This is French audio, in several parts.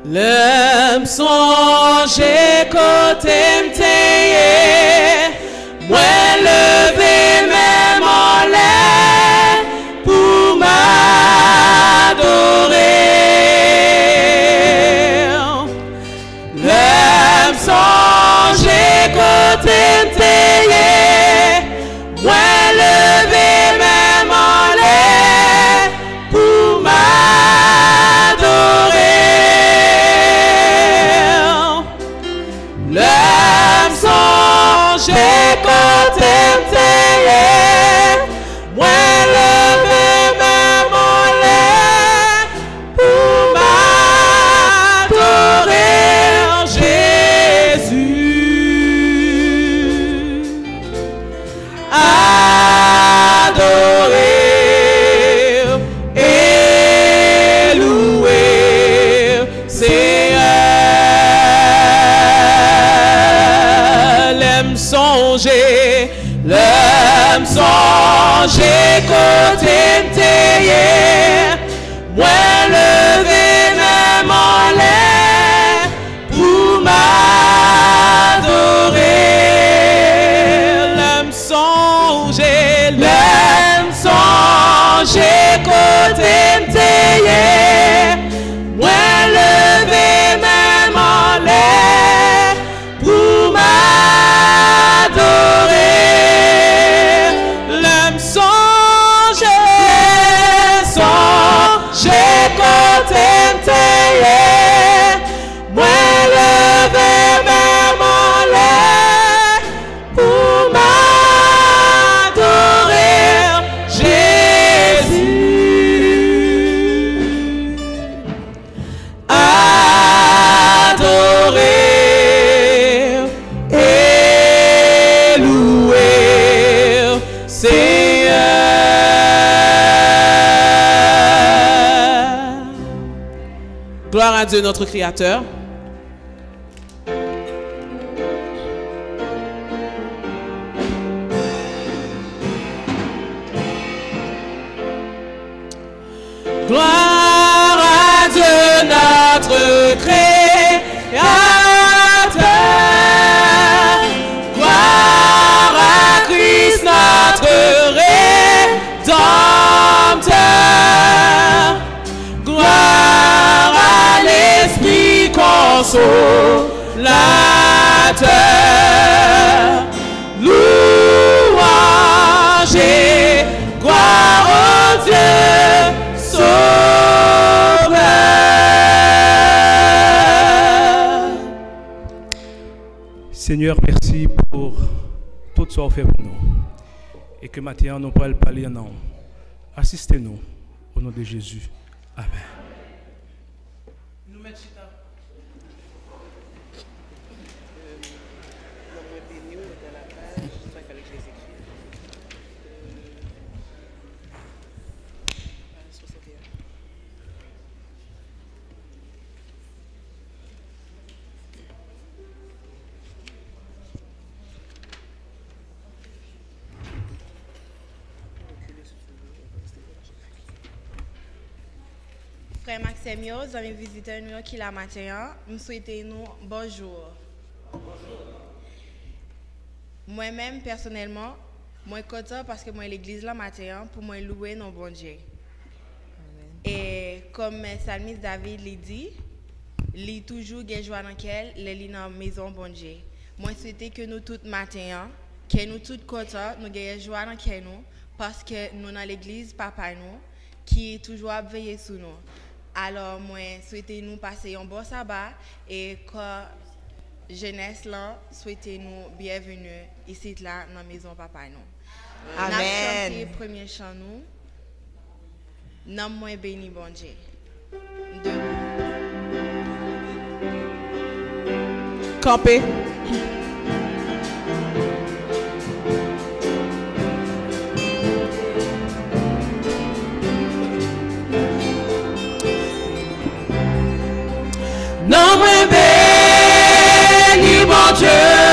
L'homme songe côté m'teye, moi lever même en l'air pour m'adorer. L'homme songe côté m'teye, moi lever même en l'air pour m'adorer. L'homme songe côté m'teye, moi lever même en l'air pour m'adorer Jésus. Adorer et louer Seigneur. L'homme songe côté m'teye, moi lever même en l'air pour m'adorer. L'homme songe côté m'teye, moi lever même en l'air pour m'adorer. L'homme songe côté m'teye, moi lever même en l'air pour m'adorer Jésus. Adorer et louer Seigneur. Gloire à Dieu notre Créateur. Gloire à Dieu notre Créateur. Gloire à Christ notre Rédempteur. Gloire à l'Esprit consolateur. Louange et gloire au Dieu Sauveur. Seigneur, merci pour tout ce que vous fait pour nous. Et que maintenant nous pourrons parler en nom. Assistez-nous au nom de Jésus. Amen. Frère Maxime, nous avons visité nous qui la matin, nous souhaitons nous bonjour. Moi-même personnellement, moi content parce que moi l'église la matin pour moi louer nos bon Dieu. Et comme Salmis David l'a dit, il toujours gagne joie dans quelle les dans maison bon Dieu. Moi souhaite que nous tout matin, que nous tout content, nous gagne joie dans quelle nous parce que nous dans l'église papa nous qui est toujours à veiller sur nous. Alors moi souhaitez nous passer un bon sabbat et quand jeunesse là souhaitez nous bienvenue ici là dans la maison papa nous. Amen. On a chanté premier chant nous. Nom moi béni bon Dieu. Campé. Non, moi béni, bon Dieu.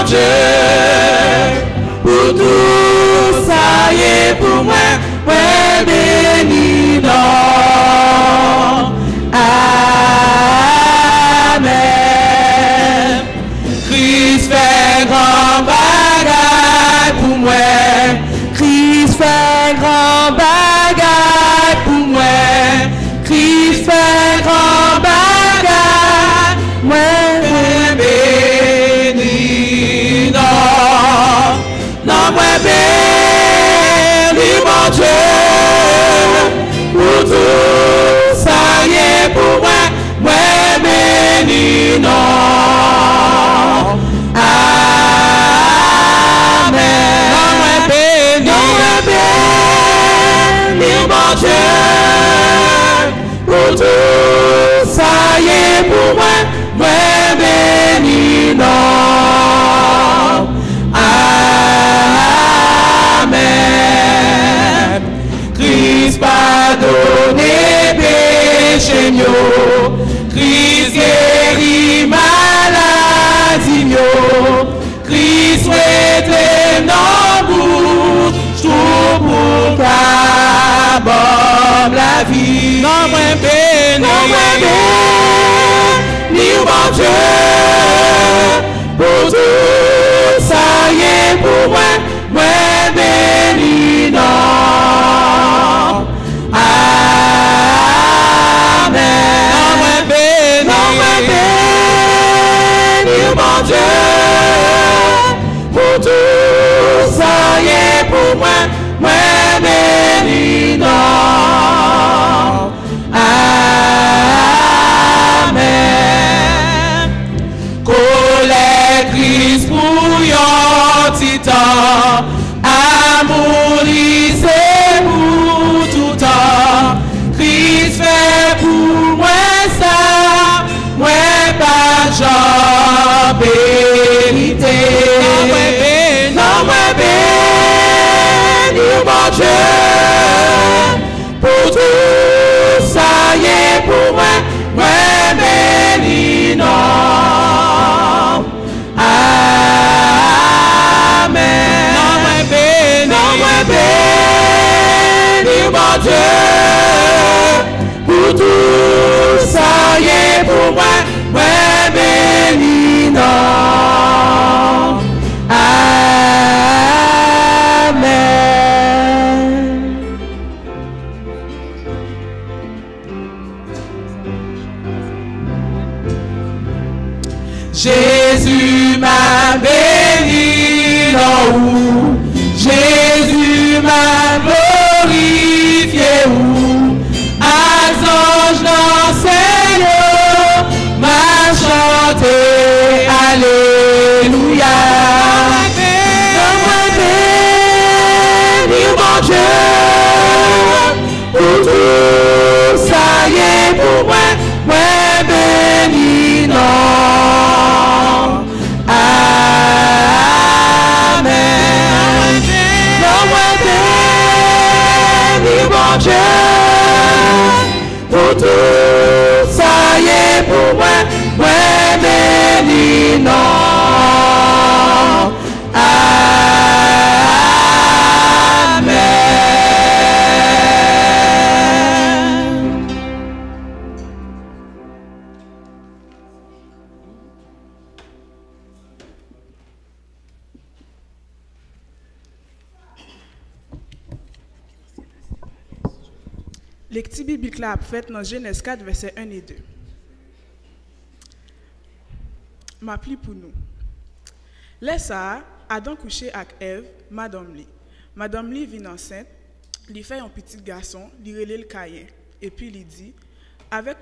mon Dieu, pour tout ça y est pour moi, moi béni non. Amen. Christ fait grand bagage pour moi, Christ fait grand bagage pour moi, Christ fait grand bagage, moi béni non, non moi béni mon Dieu, pour tout ça y est pour moi, moi béni non. Mon Dieu, pour tout ça y est pour moi, moi béni non. Amen. Christ pardonne péché mio, Christ guérit maladie mio, Christ souhaite non bouche, tout pour bon la vie, non moi béni, mon Dieu, pour tout ça y est pour moi, moi béni non. Amen. Non moi béni, mon Dieu, pour tout ça y est pour moi, moi béni non. Amen. Colère Christ pour yon titan, amour c'est pour tout temps. Christ fait pour moi ça, moi pas j'en vérité. Non moi béni, mon Dieu, pour tout ça y est pour moi, moi béni non. Amen. Non moi béni, mon Dieu, pour tout ça y est pour moi, moi béni non. Jésus m'a béni là où, Jésus m'a glorifié où, als ange dans Seigneur m'a chanté Alléluia. Moi béni mon Dieu, pour tout ça y est pour moi, moi béni non. Mon Dieu, pour tout ça y est pour moi, moi béni non. Amen. Lecture biblique là faite dans Genèse 4 versets 1 et 2. M'appli pour nous. Laisse ça, Adam couché avec Ève, madame li. Madame li vient enceinte, lui fait un petit garçon, lui relève le Caïn et puis lui dit avec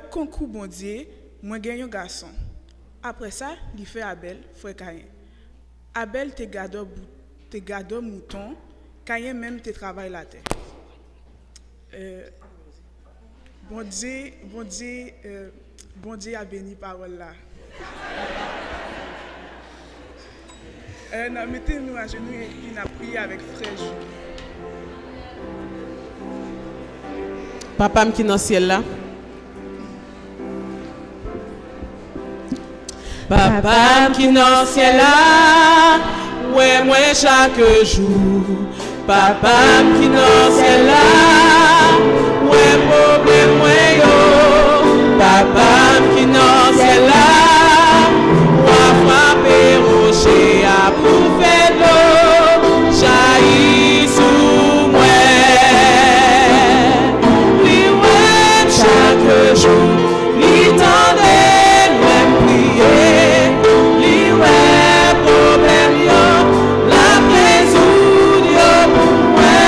concours bon Dieu, moi gagne un garçon. Après ça, lui fait Abel, frère Caïn. Abel te garde mouton, Caïn même te travaille la terre. Bon Dieu a béni parole là. Mettez-nous à genoux et puis nous prions avec frère Jules. Papa qui est dans le ciel là. Papa qui dans le ciel là, ouais moi chaque jour. Papa qui dans le ciel là, ouais problème moi yo. Papa qui dans le ciel là, ouais frapper rocher à prouver l'eau, jaillit sous moi. Lui ouais chaque jour, lui tendait, même prier, lui ouais problème yo, la résoudre yo pour moi.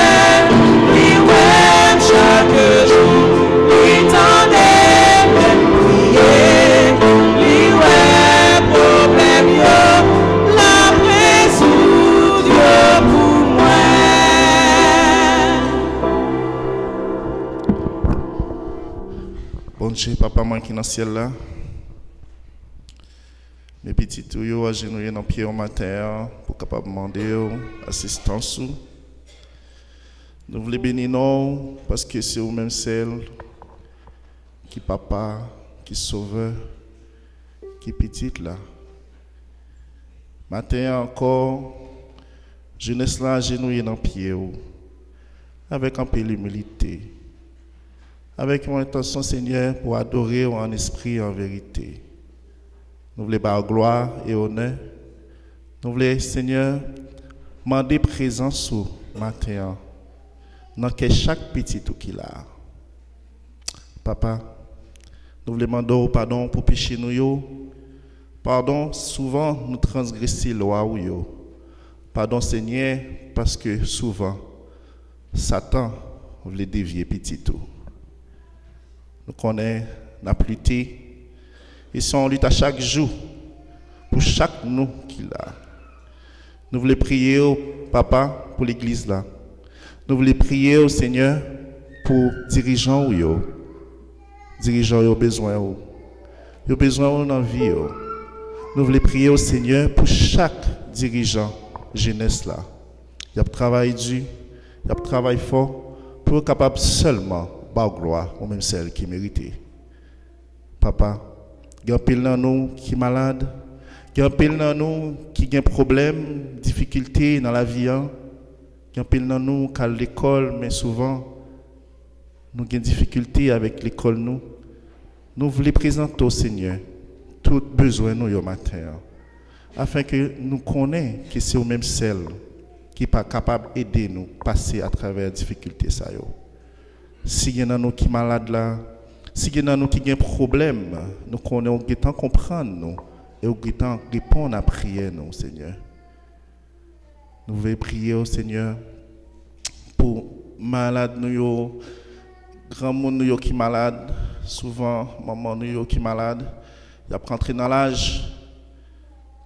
Lui ouais chaque jour, lui tendait, même prier, lui ouais problème yo, la résoudre yo pour moi. Bon Dieu, papa, moi qui dans le ciel là. Mes petits tuyaux agenouillés dans le pied au matin pour capable demander assistance. Nous voulons bénir nous parce que c'est vous-même celle qui papa, qui sauveur, qui petite là. Matin encore, jeunesse là agenouillée dans le pied avec un peu d'humilité. Avec mon intention, Seigneur, pour adorer en esprit et en vérité. Nous voulons par gloire et honneur. Nous voulons, Seigneur, demander présence au matin dans chaque petit tout qu'il a. Papa, nous voulons demander pardon pour pécher nous. Pardon, souvent nous transgresser la loi. Pardon, Seigneur, parce que souvent, Satan voulait dévier petit tout. Nous connaissons la pluie. Ils sont en lutte à chaque jour pour chaque nous qu'il a. Nous voulons prier au Papa pour l'église là. Nous voulons prier au Seigneur pour dirigeants ou yo. Dirigeants ont besoin ou. Ils ont besoin dans la vie. Nous voulons prier au Seigneur pour chaque dirigeant jeunesse là. Il y a travail dur, il y a travail fort pour être capable seulement par gloire ou même celle qui mérite. Papa, il y a un pile dans nous qui est malade, il y a un pile dans nous qui a un problème, difficulté dans la vie. Il y a un pile dans nous qui a l'école, mais souvent, nous avons des difficultés avec l'école. Nous voulons présenter au Seigneur tout besoin nous au matin, afin que nous connaissions que c'est au même celle qui n'est pas capable d'aider nous à passer à travers les difficultés. Si il y en a nous qui sont malades là, si il y en a nous qui ont un problème, nous connaissons comprendre nous et nous répondre à la prière, nous, Seigneur. Nous voulons prier au Seigneur pour malades, nous, grand monde nous qui malade, souvent maman nous qui malade, il a rentré dans l'âge.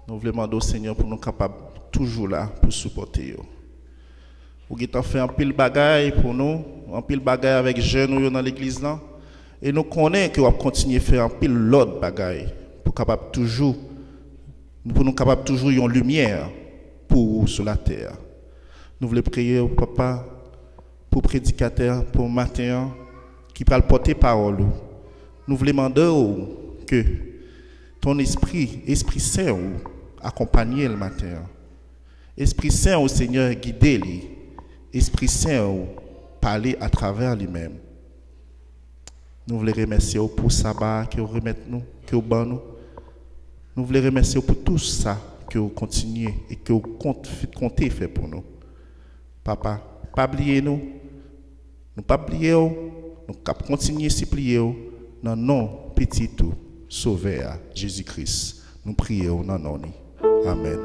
Nous voulons demander au Seigneur pour nous capables toujours là pour supporter. Vous avez fait un pile bagaille pour nous, un pile bagaille avec jeunes dans l'église là, et nous connaissons que vous continuer à faire un pile l'autre bagaille pour capable toujours, pour nous capable toujours une lumière pour sur la terre. Nous voulons prier au Papa pour prédicateur pour matin qui parle porter parole. Nous voulons demander que ton Esprit Saint accompagne le matin. Esprit Saint au Seigneur guide-le. Esprit Saint parler à travers lui-même. Nous voulons remercier pour le sabbat que vous remettez nous, que vous ban nous. Nous voulons remercier pour tout ça que vous continuez et que vous comptez faire pour nous. Papa, pas oublier nous. Nous pas oublier nous continuer à supplier dans nom petit tout sauveur Jésus-Christ. Nous prions dans nom. Amen.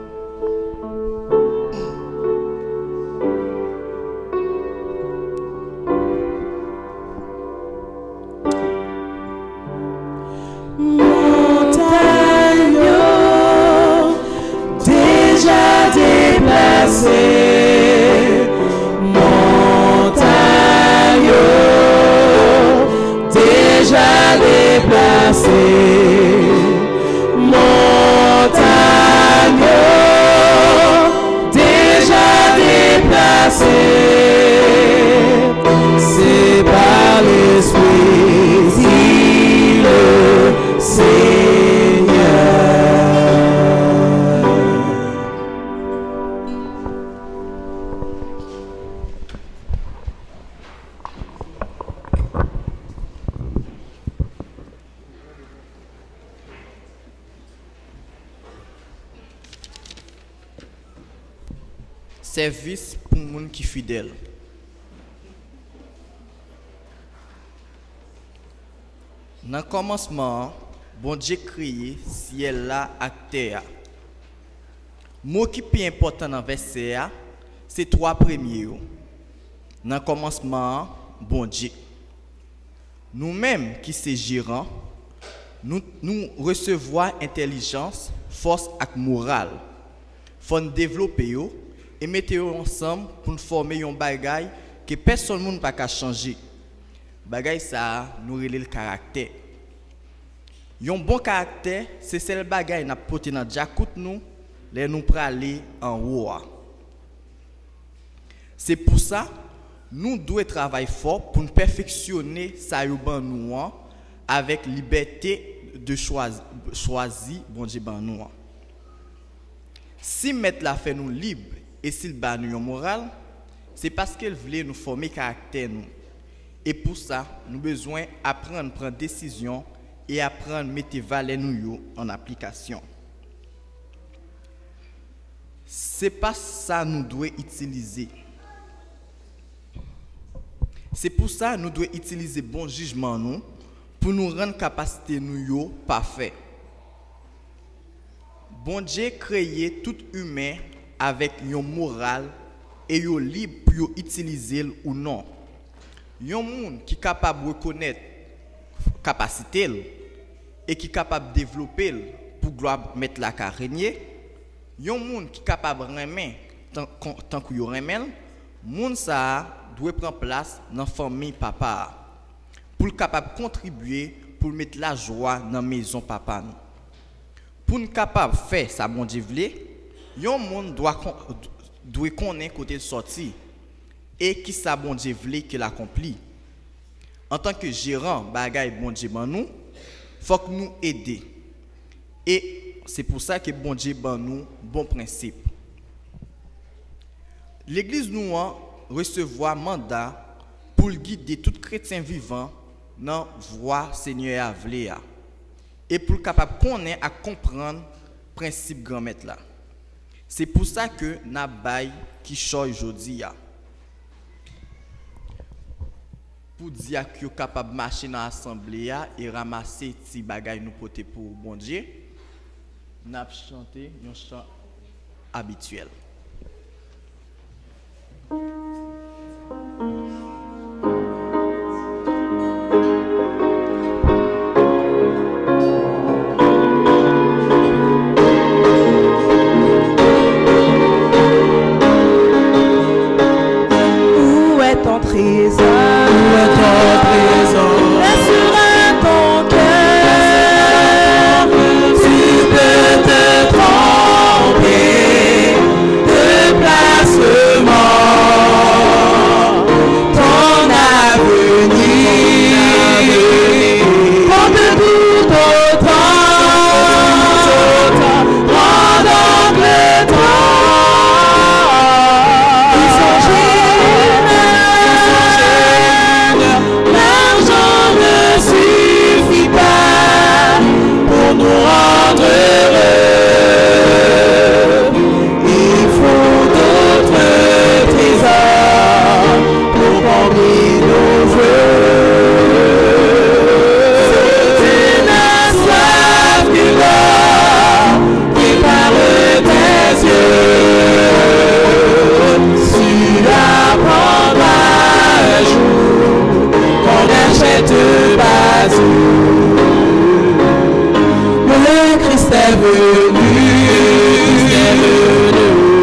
Montagne service pour les gens qui sont fidèles. Dans le commencement, bon Dieu créé ciel là et terre. Le mot qui est plus important dans le verset, c'est trois premiers. Dans le commencement, bon Dieu. Nous-mêmes qui sommes gérants, nous recevons intelligence, force et morale. Il faut nous développer et mettre ensemble pour nous former un bagage que personne ne peut pas changer. Bagay ça nous relève le caractère. Un bon caractère, c'est celle bagay n'a porté dans jacout nous, les nous praler en haut. C'est pour ça nous devons travailler fort pour nous perfectionner ça ban nous avec liberté de choisir bon Dieu ban nous. Si mettre la fait nous libre et s'il ban nous moral, c'est parce qu'elle voulait nous former caractère nous. Et pour ça, nous avons besoin d'apprendre à prendre des décisions et apprendre à mettre les valeurs nous en application. C'est pas ça que nous devons utiliser. C'est pour ça que nous devons utiliser bon jugement nous pour nous rendre capacité nous parfait. Bon Dieu créé tout humain avec une morale et un libre pour utiliser ou non. Yon monde qui est capable de reconnaître capacité et qui est capable de développer pour gloire mettre la carrière. Yon monde qui est capable de remettre tant que yon remet, monde ça doit prendre place dans la famille papa pour capable contribuer pour mettre la joie dans la maison papa. Pour être capable de faire ça bon Dieu vle, yon monde doit connaître côté sorti. Et qui ça bon Dieu voulait qu'il accomplit. En tant que gérant bagay bon Dieu ban nous, faut que nous aider. Et c'est pour ça que bon Dieu ban nous bon principe. L'église nous recevoir mandat pour guider tout chrétien vivant dans voie Seigneur avlé et pour capable connaître et comprendre principe grand maître là. C'est pour ça que n'a bail qui choy aujourd'hui pour dire que vous capable de marcher dans l'assemblée et ramasser des bagages nous porter pour bon Dieu, nous avons chanté un chant habituel. Où est ton trésor? Laisse-le ton cœur. Tu peux te tromper de placement. Ton avenir compte tout autant. Prends donc le temps. Ils sont l'argent ne suffit pas pour nous rendre heureux. Il faut d'autres trésors pour combler nos vœux. C'est une soif du corps qui parle tes yeux. Tu apprendras un jour qu'on n'achète pas tout. Le Christ est venu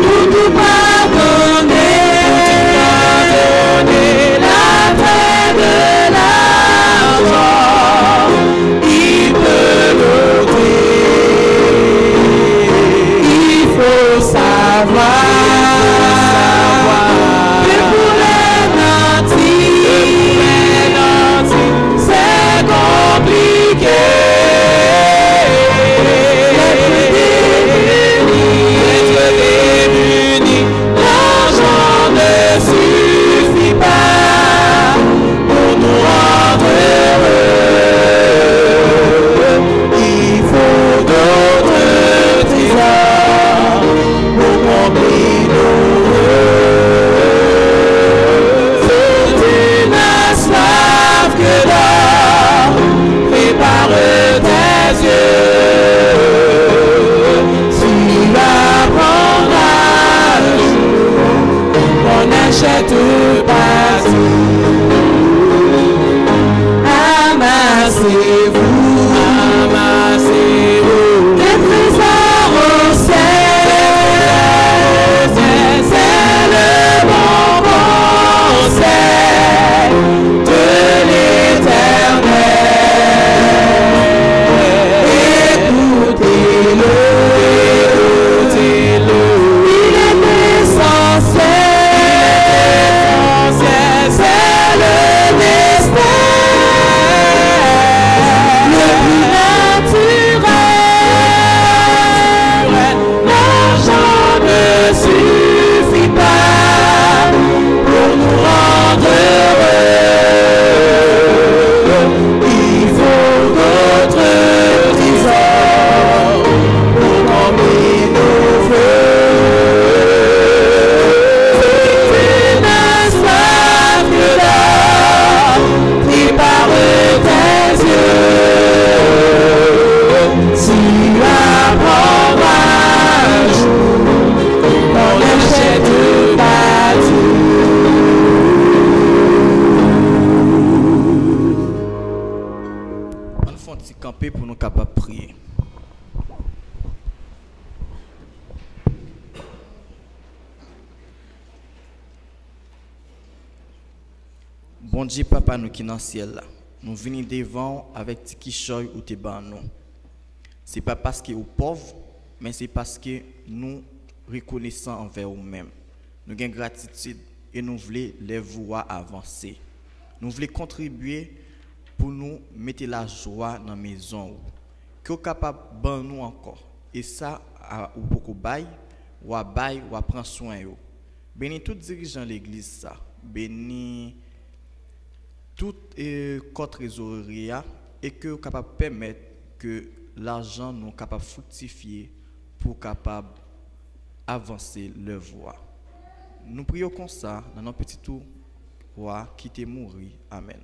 pour tout pardonner, la paix de l'argent, il peut l'ôter. Il faut savoir que pour les nantis, c'est compliqué. Les Bon Dieu, papa, nous qui dans le ciel là, nous venons devant avec petit quichoy ou tes ban nous. Ce n'est pas parce que nous sommes pauvres, mais c'est parce que nous reconnaissons envers nous-mêmes. Nous avons gratitude et nous voulons les voir avancer. Nous voulons contribuer pour nous mettre la joie dans la maison. Que nous sommes capables de nous encore. Et ça, ou beaucoup bail, ou à bail, ou à prendre soin. Bénis tous les dirigeants de l'église, ça. Bénis tout corps trésorerie et que nous capable de permettre que l'argent nous capable de fructifier pour capable avancer le voie. Nous prions comme ça dans notre petit tour roi qui t'est mort. Amen.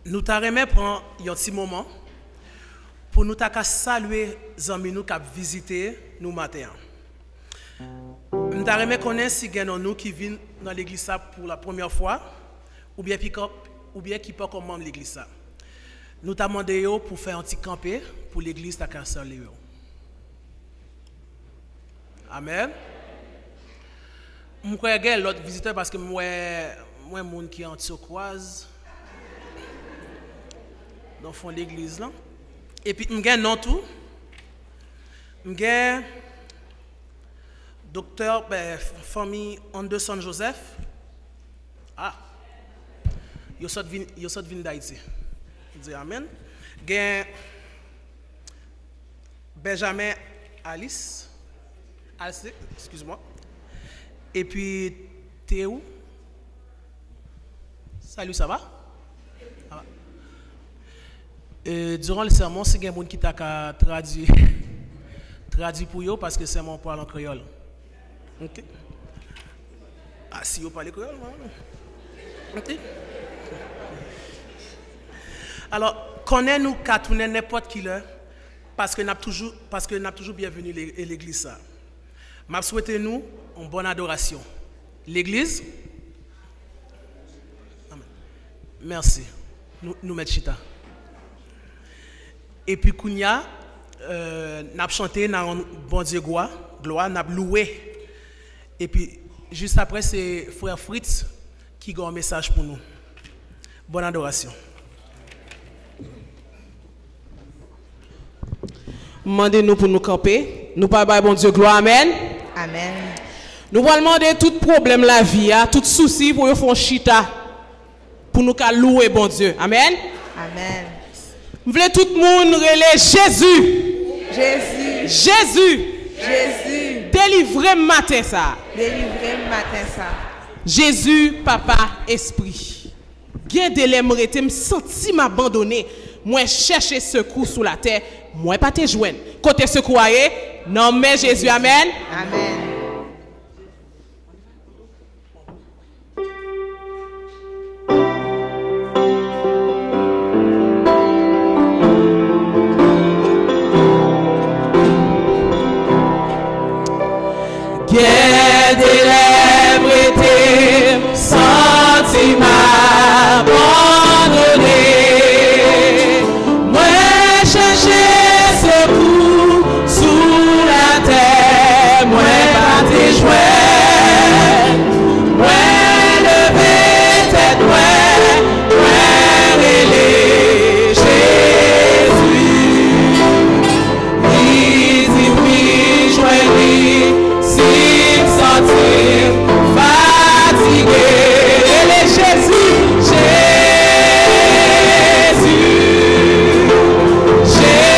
Nous t'arrêtons prendre un petit moment pour nous saluer les amis nous qui visité nous matin. Nous t'arrêtons connaître si nous qui viennent dans l'église pour la première fois ou bien qui pas comme membre de l'église. Nous t'avons demandé pour faire un petit campé pour l'église à Casserole. Amen. Je crois l'autre visiteur parce que moi monde qui est en turquoise dans le fond de l'église là. Et puis je non tout. Je docteur famille Anderson Joseph. Ah. Yo sort vin d'Haïti. Dis amen. Gen Benjamin Alice. Excuse-moi. Et puis Théo. Salut, ça va? Durant le sermon, si il y a des gens qui t'a traduit pour eux parce que le sermon parle en créole. Ok? Ah, si vous parlez créole, ok? Alors, connaissez-nous qu'à tourner n'importe qui là, parce que nous avons toujours bienvenu à l'église. Je souhaite nous une bonne adoration. L'église? Amen. Merci. Nous mettons chita. Et puis, Kounia, nous avons chanté dans Bon Dieu gloire, nous avons loué. Et puis, juste après, c'est Frère Fritz qui a un message pour nous. Bonne adoration. Demandez-nous pour nous camper. Nous parlons, bon Dieu, gloire, amen. Amen. Nous allons demander tout problème de la vie, tout souci pour nous faire chita, pour nous louer, bon Dieu. Amen. Amen. Vous voulez tout le monde relayer Jésus. Jésus. Jésus. Jésus. Délivrez matin ça. Délivrez matin ça. Jésus, papa, esprit. Bien de l'aimerait me senti m'abandonner. Moi chercher secours sous la terre. Moi pas te joindre. Côté secours non mais Jésus, amen. Amen. Bien des lèvres étaient senti m'abandonner. Moi chercher secours sous la terre. Moi pas te joindre. Moi lever tête, moi relais Jésus. Il dit oui, joignez. Sentir fatigué, les Jésus, Jésus, Jésus,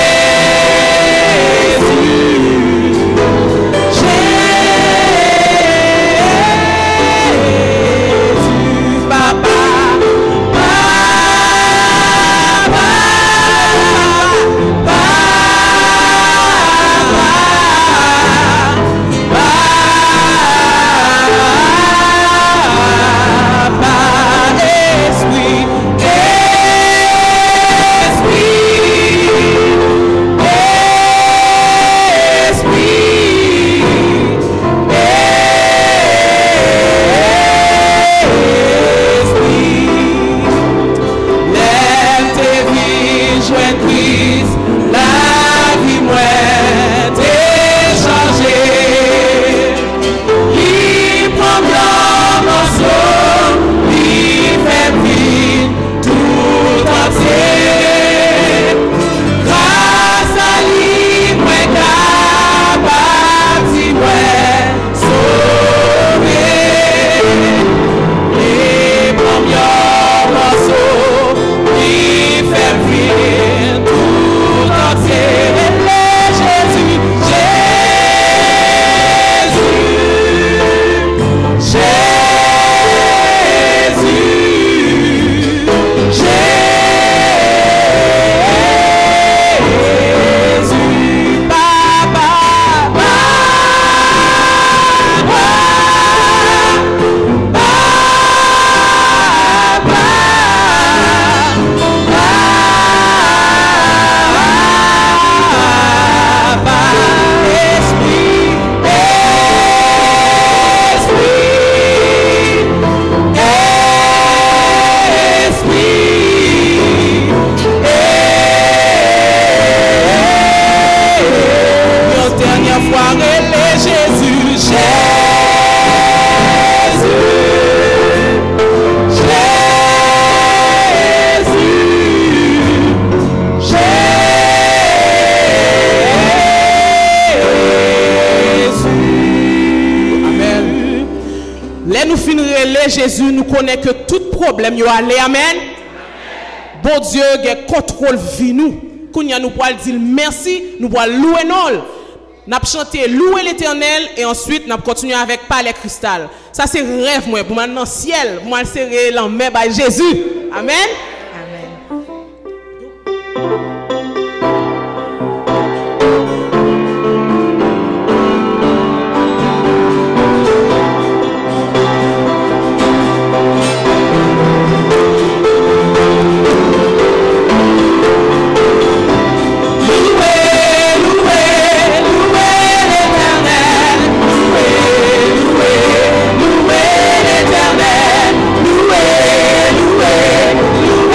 dois rêler Jésus, Jésus, Jésus. Amen. Là nous finissons relais Jésus, nous connaissons que tout problème yo allé. Amen. Bon Dieu, il contrôle vie nous. Quand nous pouvons dire merci, nous pouvons louer nous. Nous chanter louer l'Éternel et ensuite nous continuer avec Palais Cristal. Ça c'est rêve moi pour maintenant ciel, moi serrer l'emmène by Jésus. Amen. Louer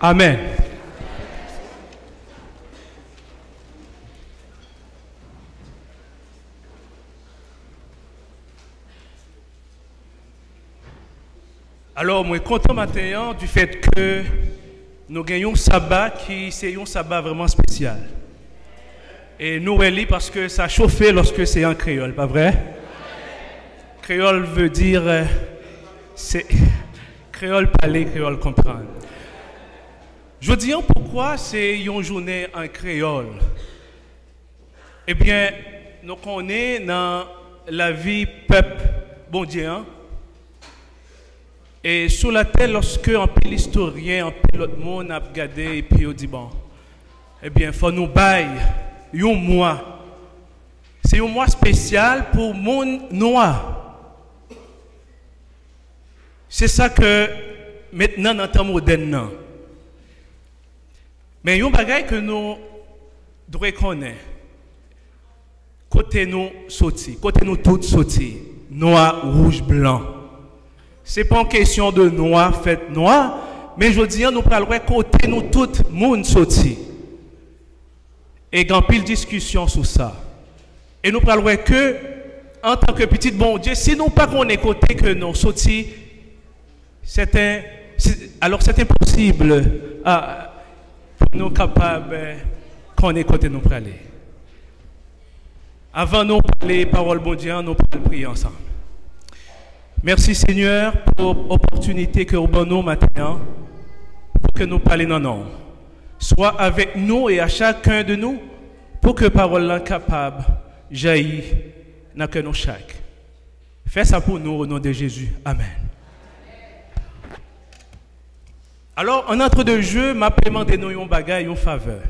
Amen. Alors, moi, content matin du fait que nous gagnons un sabbat qui c'est un sabbat vraiment spécial. Et nous relis parce que ça chauffe lorsque c'est en créole, pas vrai? Créole veut dire, c'est créole parler, créole comprendre. Je dis pourquoi c'est une journée en créole. Eh bien, nous connaissons dans la vie peuple bon Dieu. Et sur la terre, lorsque un peu l'historien, un peu l'autre monde a regardé et puis on dit bon, eh bien, il faut nous bailler un mois. C'est un mois spécial pour le monde noir. C'est ça que maintenant dans le temps moderne. Mais il y a un bagage que nous devons connaître. Côté nous sorti, côté nous toutes sorti, noir, rouge, blanc. Ce n'est pas une question de noir, fait noir, mais je dis, nous parlons côté nous tout le monde sorti. Et il y a pile discussion sur ça. Et nous parlons que, en tant que petit bon Dieu, si nous ne pas qu'on est côté que nous sorti, alors c'est impossible pour nous capables qu'on est côté nous parler. Avant nous parler parole bon Dieu, nous parlons prier ensemble. Merci Seigneur pour l'opportunité que vous nous matin pour que nous parlions dans nom. Sois avec nous et à chacun de nous pour que parole soit capable jaillir dans que nous chaque. Fais ça pour nous au nom de Jésus. Amen. Alors, en entre deux jeux, m'a demandé nous un bagage, une faveur.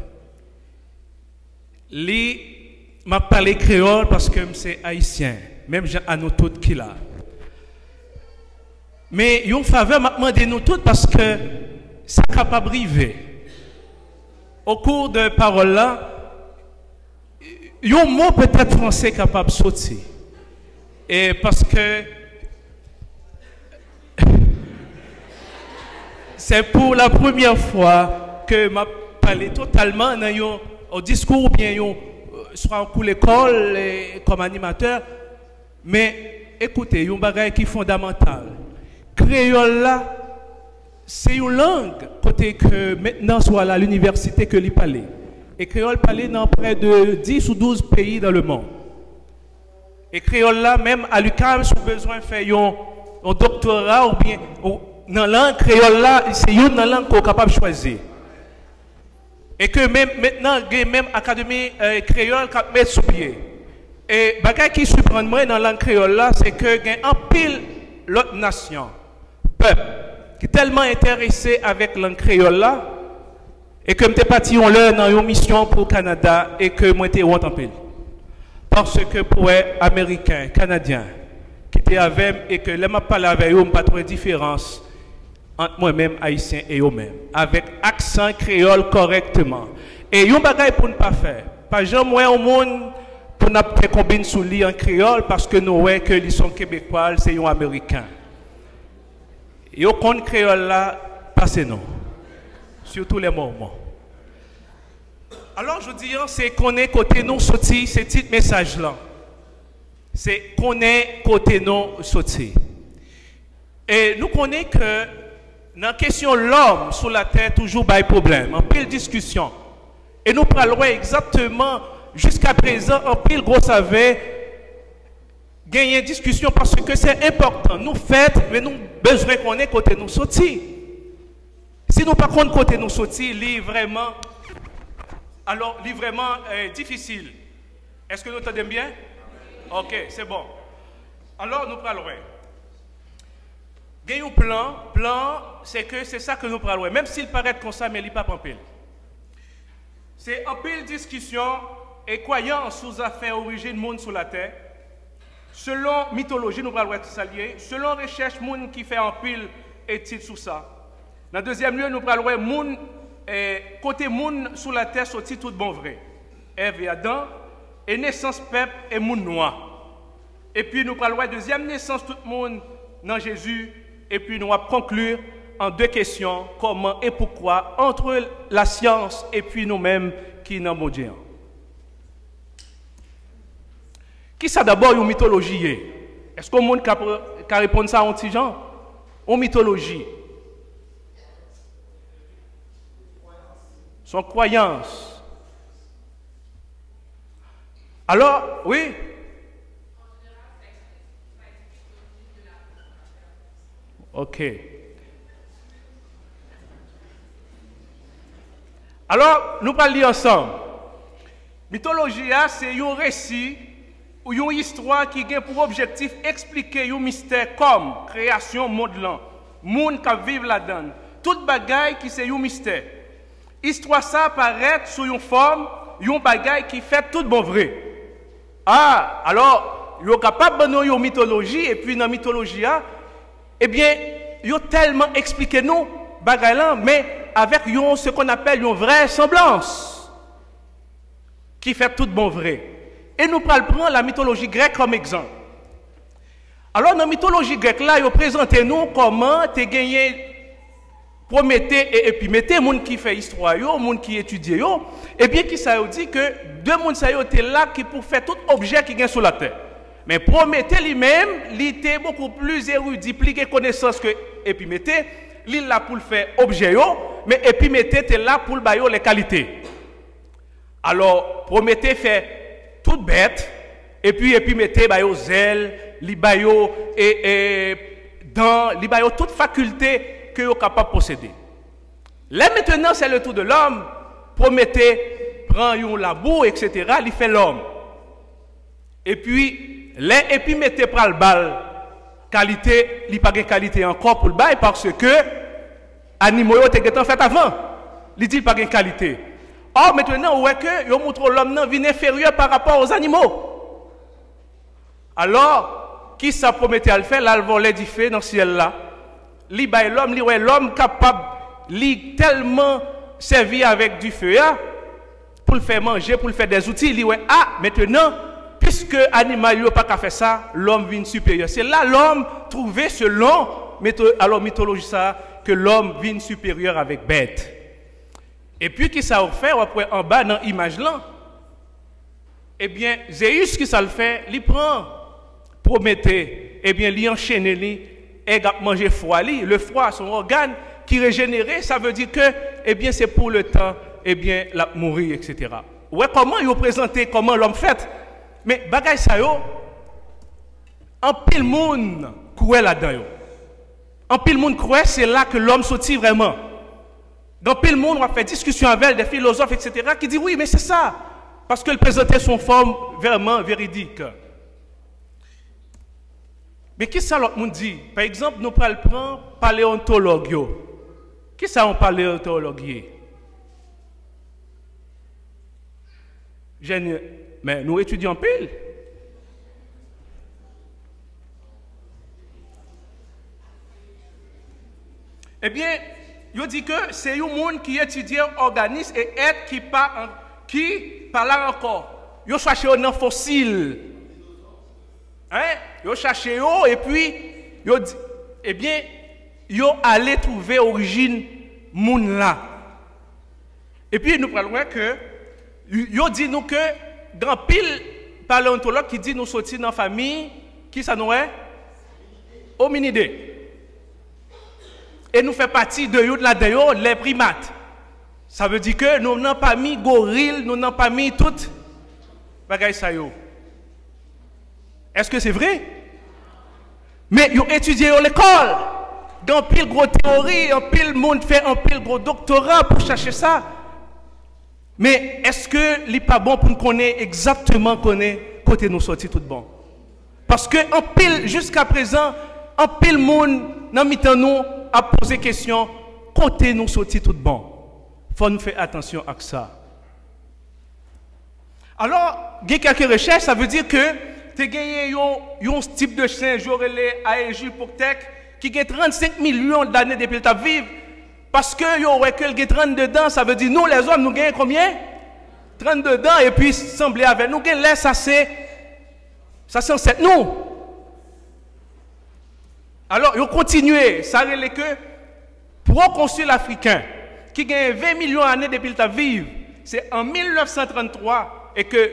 M'a parlé créole parce que c'est haïtien, même à nous tous qui là. Mais une faveur m'a demandé nous toutes parce que ça n'est capable de arriver. Au cours de parole là, un mot peut-être français capable de sortir. Et parce que c'est pour la première fois que m'a parlé totalement dans un discours ou bien soit en cours l'école comme animateur. Mais écoutez, il y a un bagage qui est fondamental. Créole là, c'est une langue côté que maintenant soit à l'université que l'y parle. Et créole parlé dans près de 10 ou 12 pays dans le monde. Et créole là, même à l'UQAM, si vous avez besoin de faire un doctorat ou bien dans la langue créole là, c'est une langue qu'on est capable de choisir. Et que même maintenant, il y a même l'académie créole qui met sous pied. Et ce qui surprend moi dans la langue créole là, c'est que il y a un pile l'autre nation, peuple, qui est tellement intéressé avec la langue créole là, et que je suis parti en l'heure dans une mission pour le Canada et que moi j'étais en pile. Parce que pour les Américains, Canadiens, qui étaient avec et que les m'a parlé avec eux, pas trop de différence entre moi-même, Haïtien et eux-mêmes, avec accent créole correctement. Et il y a un bagage pour ne pas faire. Pas jamais moi au monde pour ne pas combiner sous lit en créole parce que nous voyons que ils sont québécois, c'est un américain. Et au compte créole là, passez non. Sur tous les moments. Alors je dis, c'est qu'on est côté nous sorti, ce petit message là. C'est qu'on est côté nous sorti. Et nous connaissons que dans la question de l'homme sur la terre, toujours pas de problème, en pile discussion. Et nous parlons exactement, jusqu'à présent, en pile gros avait gagné une discussion parce que c'est important. Nous faisons, mais nous besoin qu'on ait côté nous sorti. Si nous pas contre côté nous sorti, c'est vraiment, alors, c'est vraiment difficile. Est-ce que nous entendons bien? Ok, c'est bon. Alors, nous parlons. Il y a un plan, c'est que c'est ça que nous parlons. Même s'il paraît comme ça, mais il n'est pas en pile. C'est en pile discussion et croyance sous affaires origine du monde sur la terre. Selon mythologie, nous parlons de ça lié. Selon recherche, monde qui fait en pile études sur ça. Dans le deuxième lieu, nous parlons de côté monde sur la terre sorti tout bon vrai. Ève et Adam, et naissance peuple et monde noir. Et puis nous parlons de deuxième naissance tout le monde dans Jésus. Et puis nous allons conclure en deux questions, comment et pourquoi, entre la science et puis nous-mêmes qui n'en bon Dieu. Qui ça d'abord une mythologie? Est-ce que le monde peut répondre ça en petit genre? Une mythologie. Son croyance. Alors, oui. Ok. Alors, nous allons lire ensemble. Mythologie, c'est un récit ou une histoire qui a pour objectif expliquer un mystère comme création monde là, monde qui vit là-dedans. Toute bagaille qui c'est un mystère. Histoire ça apparaît sous une forme, un bagaille qui fait tout bon vrai. Ah, alors, vous êtes capable de donner une mythologie et puis dans la mythologie, eh bien, vous tellement expliqué nous bagaille là, mais avec ce qu'on appelle une vraie semblance qui fait tout bon vrai. Et nous prenons la mythologie grecque comme exemple. Alors, dans la mythologie grecque, là, ils présentent nous comment tu as gagné Prométhée et Épiméthée, les gens qui fait histoire, les gens qui étudient, et bien qui ça dit que deux mondes étaient là qui pour faire tout objet qui est sur la terre. Mais Prométhée lui-même, il était beaucoup plus érudit, plus de connaissances que Épiméthée. Il est là pour faire objet, mais Épiméthée était là pour le les qualités. Alors, Prométhée fait toute bête, et puis Épiméthée, bayo zèle, li bayo et dans, li bayo toute faculté que vous êtes capable de posséder. Là maintenant, c'est le tour de l'homme. Prométhée prend un labour, etc. Il fait l'homme. Et puis, là, Épiméthée prend le bal. Qualité, il n'y a pas de qualité encore pour le bail parce que animaux étaient fait avant. Il dit qu'il n'y a pas de qualité. Or, maintenant, on voit que montre l'homme vient inférieur par rapport aux animaux. Alors, qui ça Prométhée à le faire? Là, le volet du feu dans le ciel là. L'homme capable, li tellement servi avec du feu pour le faire manger, pour le faire des outils. Il dit, maintenant, puisque l'animal n'a pas qu'à faire ça, l'homme vient supérieur. C'est là l'homme trouvé selon alors mythologie ça que l'homme vient supérieur avec bête. Et puis qui ça fait après en bas dans l'image là? Eh bien, Zéus qui ça le fait, il prend Prométhée, eh bien, il enchaîne lui et manger froid. Le froid, son organe qui régénère, ça veut dire que, eh bien, c'est pour le temps, eh bien, la mourir, etc. Ouais, comment il présenté comment l'homme fait? Mais bagay ça yo, en pile monde croit là-dedans. En pile monde croit, c'est là que l'homme sortit vraiment. Dans pile monde, on a fait discussion avec des philosophes, etc., qui disent oui, mais c'est ça. Parce qu'il présentait son forme vraiment véridique. Mais qui ça l'autre monde dit? Par exemple, nous prenons paléontologue. Qui ça on paléontologue? Mais nous étudions pile. Eh bien, il dit que c'est un monde qui étudie organisme et être qui parle encore. Ils cherchent un fossile. Ils cherchent et puis ils dit, eh bien, ils allaient trouver l'origine monde là. Et puis nous parlons que ils dit nous que grand pile paléontologue qui dit nous sortir dans la famille qui ça nous est hominidés. Et nous fait partie de là-dedans les primates. Ça veut dire que nous n'avons pas mis gorille, nous n'avons pas mis toutes bagaille ça yo. Est-ce que c'est vrai? Mais ils ont étudié à l'école. Dans pile gros théorie, en pile monde fait un pile gros doctorat pour chercher ça. Mais est-ce que n'est pas bon pour nous connaître exactement côté nous sortir tout bon? Parce que en pile jusqu'à présent, en pile monde dans mi-temps nous a posé question côté nous sortir tout bon. Faut nous faire attention à ça. Alors, il y a quelques recherches, ça veut dire que tu as gagné un type de chien, j'aurais les Aegyptopithèque, qui a 35 millions d'années depuis ta vie. Parce que yo ouais que le 32 dents, ça veut dire nous les hommes nous gagnons combien? 32 dents et puis sembler avec nous gagnons ça c'est ancêtre nous. Alors yo continuez, ça relève que proconsul africain, qui gagne 20 millions d'années depuis le vivre, c'est en 1933 et que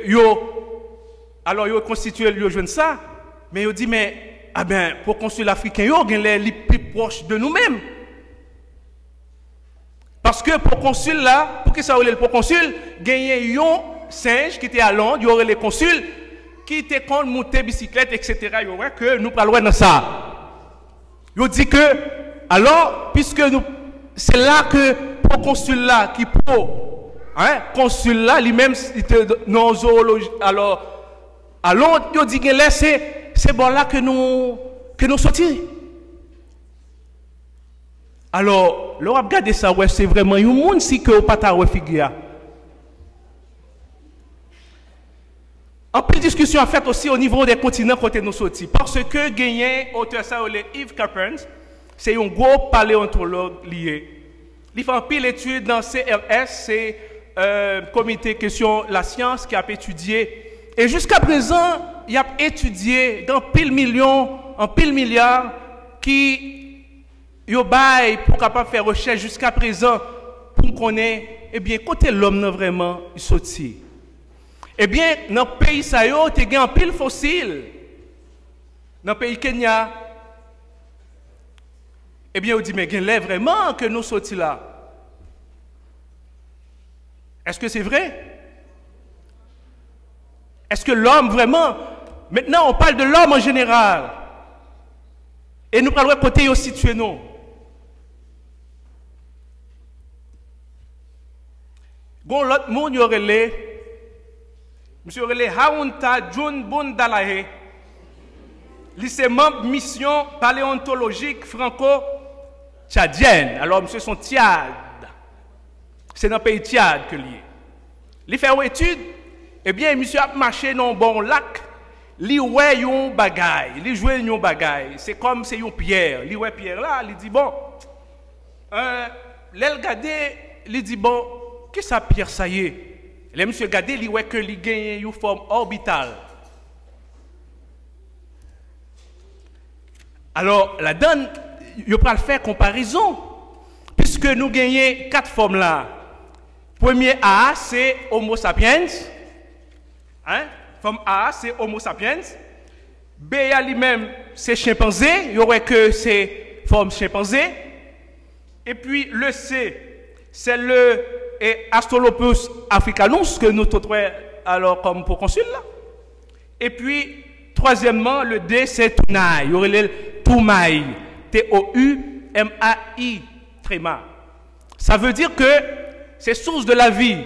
alors yo constitué yo jeune ça, mais yo dit mais ah ben proconsul africain yo gagne les plus proches de nous-mêmes. Parce que proconsul là, pour que ça le proconsul, gagne un singe qui était à Londres, il y aurait les consuls qui étaient contre monter bicyclette, etc. Il y aurait que nous parlons dans ça. Il dit que, alors, puisque nous, c'est là que proconsul là, qui consul là, lui-même, non zoologie, alors, à Londres, il dit que c'est bon là que nous sortis. Alors, l'on a regardé ça, ouais, c'est vraiment un monde si que vous pas ta figure. En plus de discussion a fait aussi au niveau des continents côté nous sortis. Parce que gagné auteur ça Yves Carpenter, c'est un gros paléontologue lié. Il fait un pile d'études dans CLS, c'est comité question la science qui a étudié. Et jusqu'à présent, il a étudié dans pile millions, en pile milliards qui yo bail pour capable faire recherche jusqu'à présent pour connaître eh bien côté l'homme non vraiment il sorti. Eh bien dans le pays ça yo tu gagne pile fossile. Dans le pays Kenya eh bien on dit mais gagne vraiment que nous sorti là. Est-ce que c'est vrai? Est-ce que l'homme vraiment maintenant on parle de l'homme en général. Et nous parlons côté où situé nous. Gon l'autre monde y aurait les monsieur aurait les Haunta Jun Bundalahe. Lycée membre mission paléontologique franco-tchadienne. Alors monsieur son Tchad. C'est dans le pays Tchad que lié. Il fait une étude eh bien monsieur a marché dans un bon lac. Li ouais yon bagay, li joué yon bagay, c'est comme c'est yon pierre, li ouais pierre là, li dit bon, l'el gade, li dit bon, que ça pierre ça y est, les monsieur gade, li ouais que li gagne yon forme orbitale. Alors la donne, yo pral faire comparaison, puisque nous gagnons 4 formes là. Premier A, c'est Homo sapiens, hein? Forme A, c'est Homo sapiens. B, lui-même, c'est chimpanzé. Il y aurait que c'est forme chimpanzé. Et puis, le C, c'est le Astrolopus africanus, que nous trouvons alors comme pour consul là. Et puis, troisièmement, le D, c'est Toumaï. Il y aurait le Toumaï. T-O-U-M-A-I. Tréma. Ça veut dire que c'est source de la vie.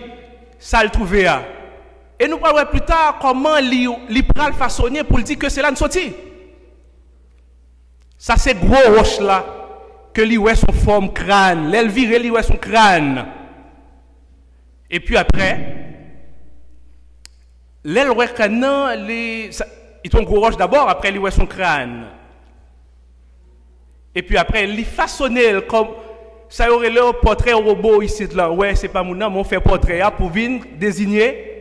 Ça le trouver à. Et nous parlerons plus tard comment l'Ipral façonner pour dire que c'est là une sortie. Ça c'est gros roche là que lui ouais son forme crâne, l'elvire lui ouais son crâne. Et puis après l'aile ouais crâne il tombe gros roche d'abord après lui ouais son crâne. Et puis après il façonner comme ça y aurait le portrait robot ici là. Ouais, c'est pas mon nom, on fait portrait pour venir désigner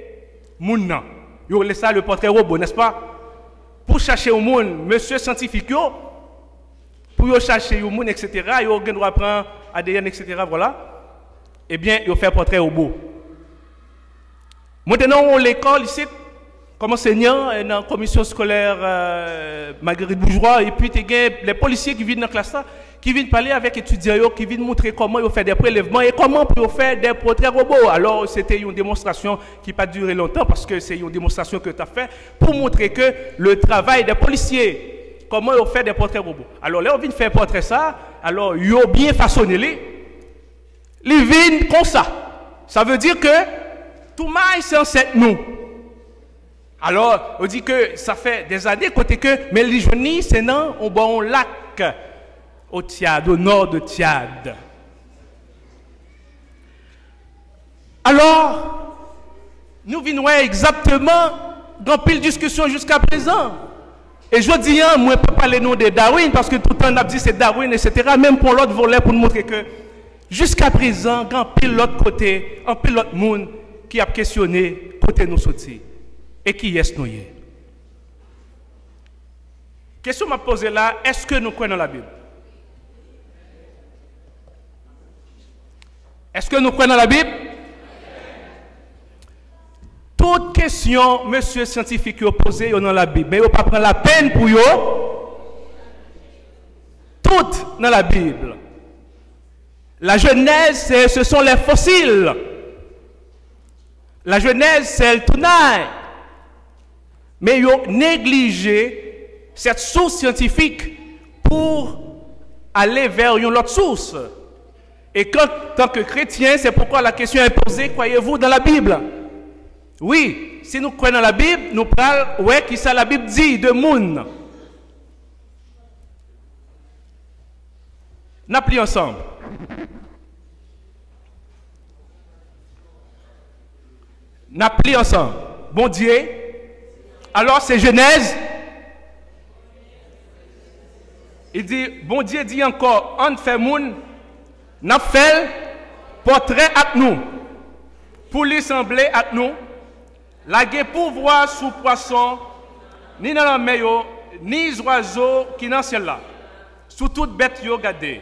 moun nan. Yo laisse ça le portrait robot, n'est-ce pas? Pour chercher au monde, monsieur scientifique yo, pour yo chercher au monde, etc. Yo gen droit prendre ADN, etc. Voilà. Eh bien, yo fait portrait robot. Maintenant, on l'école ici, comme enseignant dans la commission scolaire Marguerite Bourgeois, et puis les policiers qui viennent dans la classe là, qui viennent parler avec les étudiants, qui viennent montrer comment ils font des prélèvements et comment ils faire des portraits robots. Alors, c'était une démonstration qui n'a pas duré longtemps parce que c'est une démonstration que tu as fait pour montrer que le travail des policiers, comment ils font des portraits robots. Alors, là, on vient faire portrait ça, alors, ils ont bien façonné les. Ils viennent comme ça. Ça veut dire que tout maille, c'est ancêtre nous. Alors, on dit que ça fait des années côté que, mais les jeunes, c'est dans un bon lac. Au Tchad, au nord de Tchad. Alors, nous venons exactement dans pile discussion jusqu'à présent. Et je dis, moi, je ne peux pas parler de Darwin, parce que tout le temps, on a dit c'est Darwin, etc. Même pour l'autre volet, pour nous montrer que jusqu'à présent, il y a pile l'autre côté, un pile l'autre monde qui a questionné côté nous sortis. Et qui est-ce nous? Question m'a posée là, est-ce que nous croyons dans la Bible? Est-ce que nous croyons dans la Bible? Toute question, monsieur scientifique, posée dans la Bible, mais vous ne pas prendre la peine pour vous. Toutes dans la Bible. La Genèse, ce sont les fossiles. La Genèse, c'est le tonnerre. Mais ils ont négligé cette source scientifique pour aller vers une autre source. Et en tant que chrétien, c'est pourquoi la question est posée, croyez-vous dans la Bible? Oui, si nous croyons dans la Bible, nous parlons, ouais, qui ça la Bible dit de monde. N'appelons ensemble. N'appelons ensemble. Bon Dieu. Alors c'est Genèse. Il dit, bon Dieu dit encore, on fait moun, n'a fait portrait à nous, pour lui sembler à nous, la guerre pour voir sous poisson, ni dans la mer, ni les oiseaux qui dans celle-là, sous toute bête yo gardé,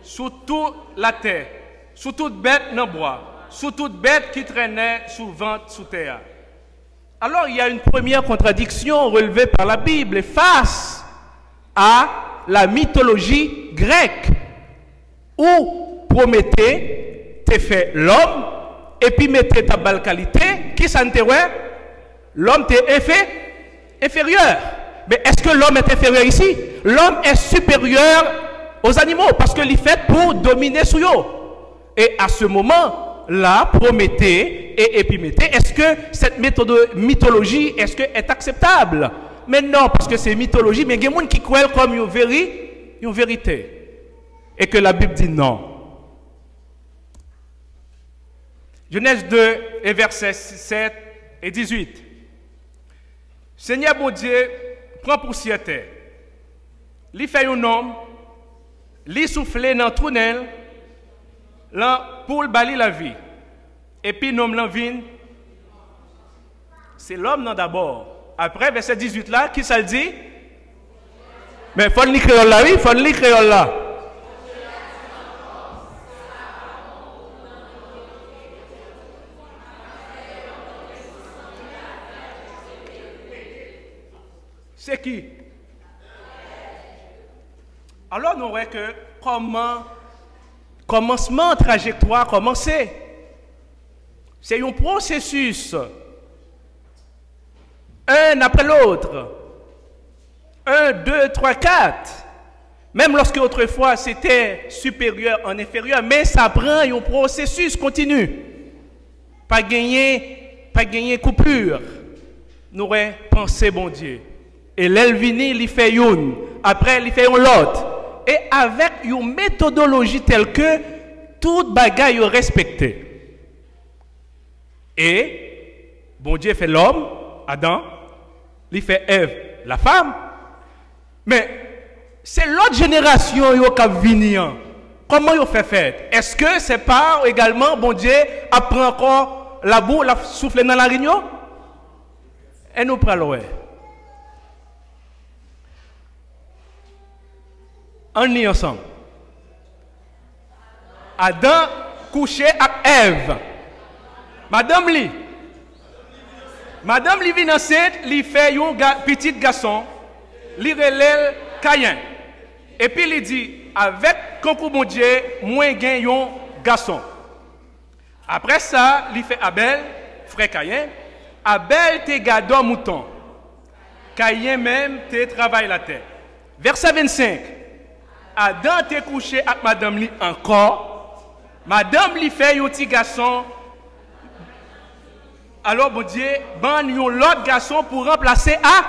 sous toute la terre, sous toute bête dans bois, sous toute bête qui traînait sous ventre, sous terre. Alors il y a une première contradiction relevée par la Bible face à la mythologie grecque où Prométhée t'a fait l'homme et puis mettez ta belle qualité qui s'en l'homme t'est inférieur. Mais est-ce que l'homme est inférieur ici? L'homme est supérieur aux animaux parce qu'il est fait pour dominer sur eux. Et à ce moment-là, Prométhée et Épiméthée, est-ce que cette mythologie est acceptable? Mais non, parce que c'est mythologie, mais il y a des gens qui croient comme une vérité. Et que la Bible dit non. Genèse 2 et versets 7 et 18. Seigneur bon Dieu, prend poussière terre. Lui fait un homme, lui souffle dans le tunnel, pour le bali la vie. Et puis l'homme l'envine. C'est l'homme d'abord. Après, verset 18 là, qui ça le dit? Mais il faut le créole là, oui, il faut le créole là. C'est qui? Alors, nous voyons que commencement, trajectoire, commencer. C'est un processus. Un après l'autre. 1, 2, 3, 4. Même lorsque autrefois c'était supérieur en inférieur, mais ça prend un processus continu. Pas gagner coupure. Nous aurions pensé, bon Dieu. Et l'elvini, il fait une. Après, il fait une l'autre. Et avec une méthodologie telle que toute bagaille est respectée. Et, bon Dieu fait l'homme, Adam, il fait Ève, la femme. Mais c'est l'autre génération qui a venir. Comment il fait fait? Est-ce que c'est pas également, bon Dieu, apprend encore la boue, la souffle dans la réunion? Et nous prenons. On lit ensemble. Adam couché avec Ève. Madame Li vient enceinte, il fait un petit garçon, il relève Caïn. Et puis il dit, avec concours bon Dieu, moi gagne un garçon. Après ça, il fait Abel, frère Caïn. Abel te gardé un mouton. Caïn même te travaille la terre. Verset 25. Adam te couché avec madame Li encore. Madame Li fait un petit garçon. Alors, bon Dieu, ban yon l'autre garçon pour remplacer à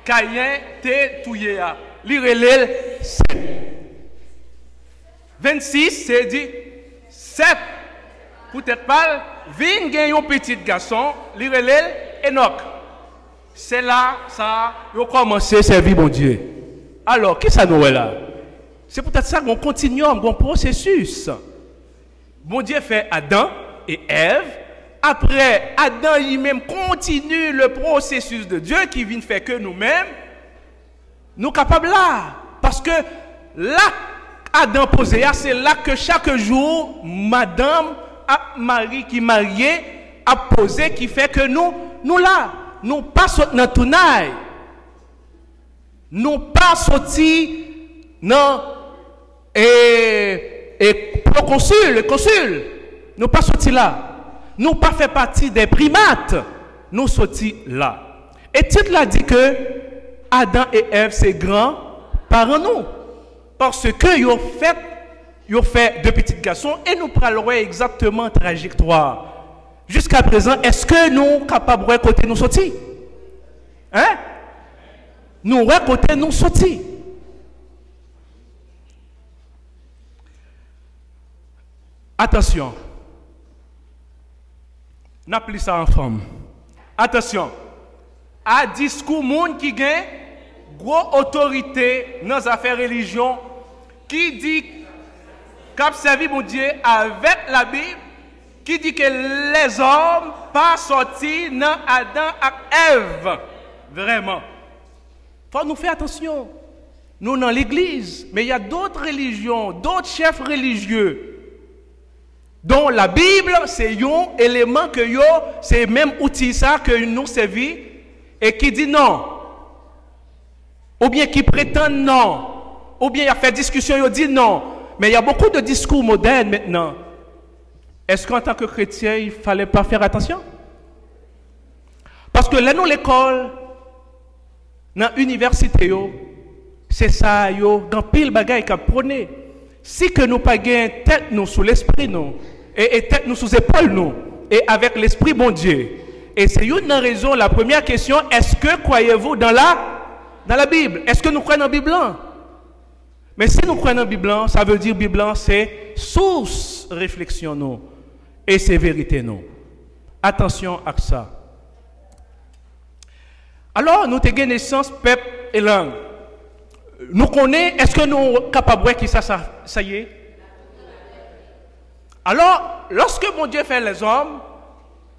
Caïn te touye à. Li relève 7. 26, c'est dit 7. Peut-être pas, vin gen yon petit garçon, li relève Enoch. C'est là, ça, yon commencé à servir bon Dieu. Alors, qu'est-ce que ça nous est là? C'est peut-être ça qu'on continue, un processus. Bon Dieu fait Adam et Ève. Après, Adam lui-même continue le processus de Dieu qui vient faire que nous-mêmes, nous capables là. Parce que là, Adam posé, c'est là que chaque jour, madame, mari qui marié, a posé, qui fait que nous là, nous pas sortis dans tout naï. Nous pas sortis dans le consul. Nous pas sortis là. Nous pas fait partie des primates. Nous sortis là. Et titre là dit que Adam et Ève c'est grand parents nous. Parce que ils ont fait deux petits garçons et nous parlerons exactement trajectoire. Jusqu'à présent, est-ce que nous sommes capables de côté nous sortir? Hein? Nous côté nous sortir. Attention. N'appelez ça en forme. Attention. À discours monde qui gagne gros autorité dans les affaires religion qui dit qu'a servi mon Dieu avec la Bible qui dit que les hommes pas sortis dans Adam et Ève. Vraiment. Faut nous faire attention. Nous dans l'église, mais il y a d'autres religions, d'autres chefs religieux dont la Bible c'est un élément que c'est même outil ça que nous servi et qui dit non. Ou bien qui prétend non. Ou bien il a fait discussion, il dit non. Mais il y a beaucoup de discours modernes maintenant. Est-ce qu'en tant que chrétien, il ne fallait pas faire attention? Parce que là, nous, l'école, dans l'université, c'est ça, dans pile bagaille qu'on prône. Si que nous pas gagner tête nous sous l'esprit, nous, et tête nous sous épaule, nous, et avec l'esprit bon Dieu. Et c'est une raison, la première question, est-ce que croyez-vous dans la Bible? Est-ce que nous croyons dans la Bible? Mais si nous croyons dans la Bible, ça veut dire que la Bible, c'est source réflexion, nous. Et c'est vérité, non. Attention à ça. Alors, nous avons naissance, peuple et langue. Nous connaissons, est-ce que nous sommes capables de dire ça y est? Alors, lorsque mon Dieu fait les hommes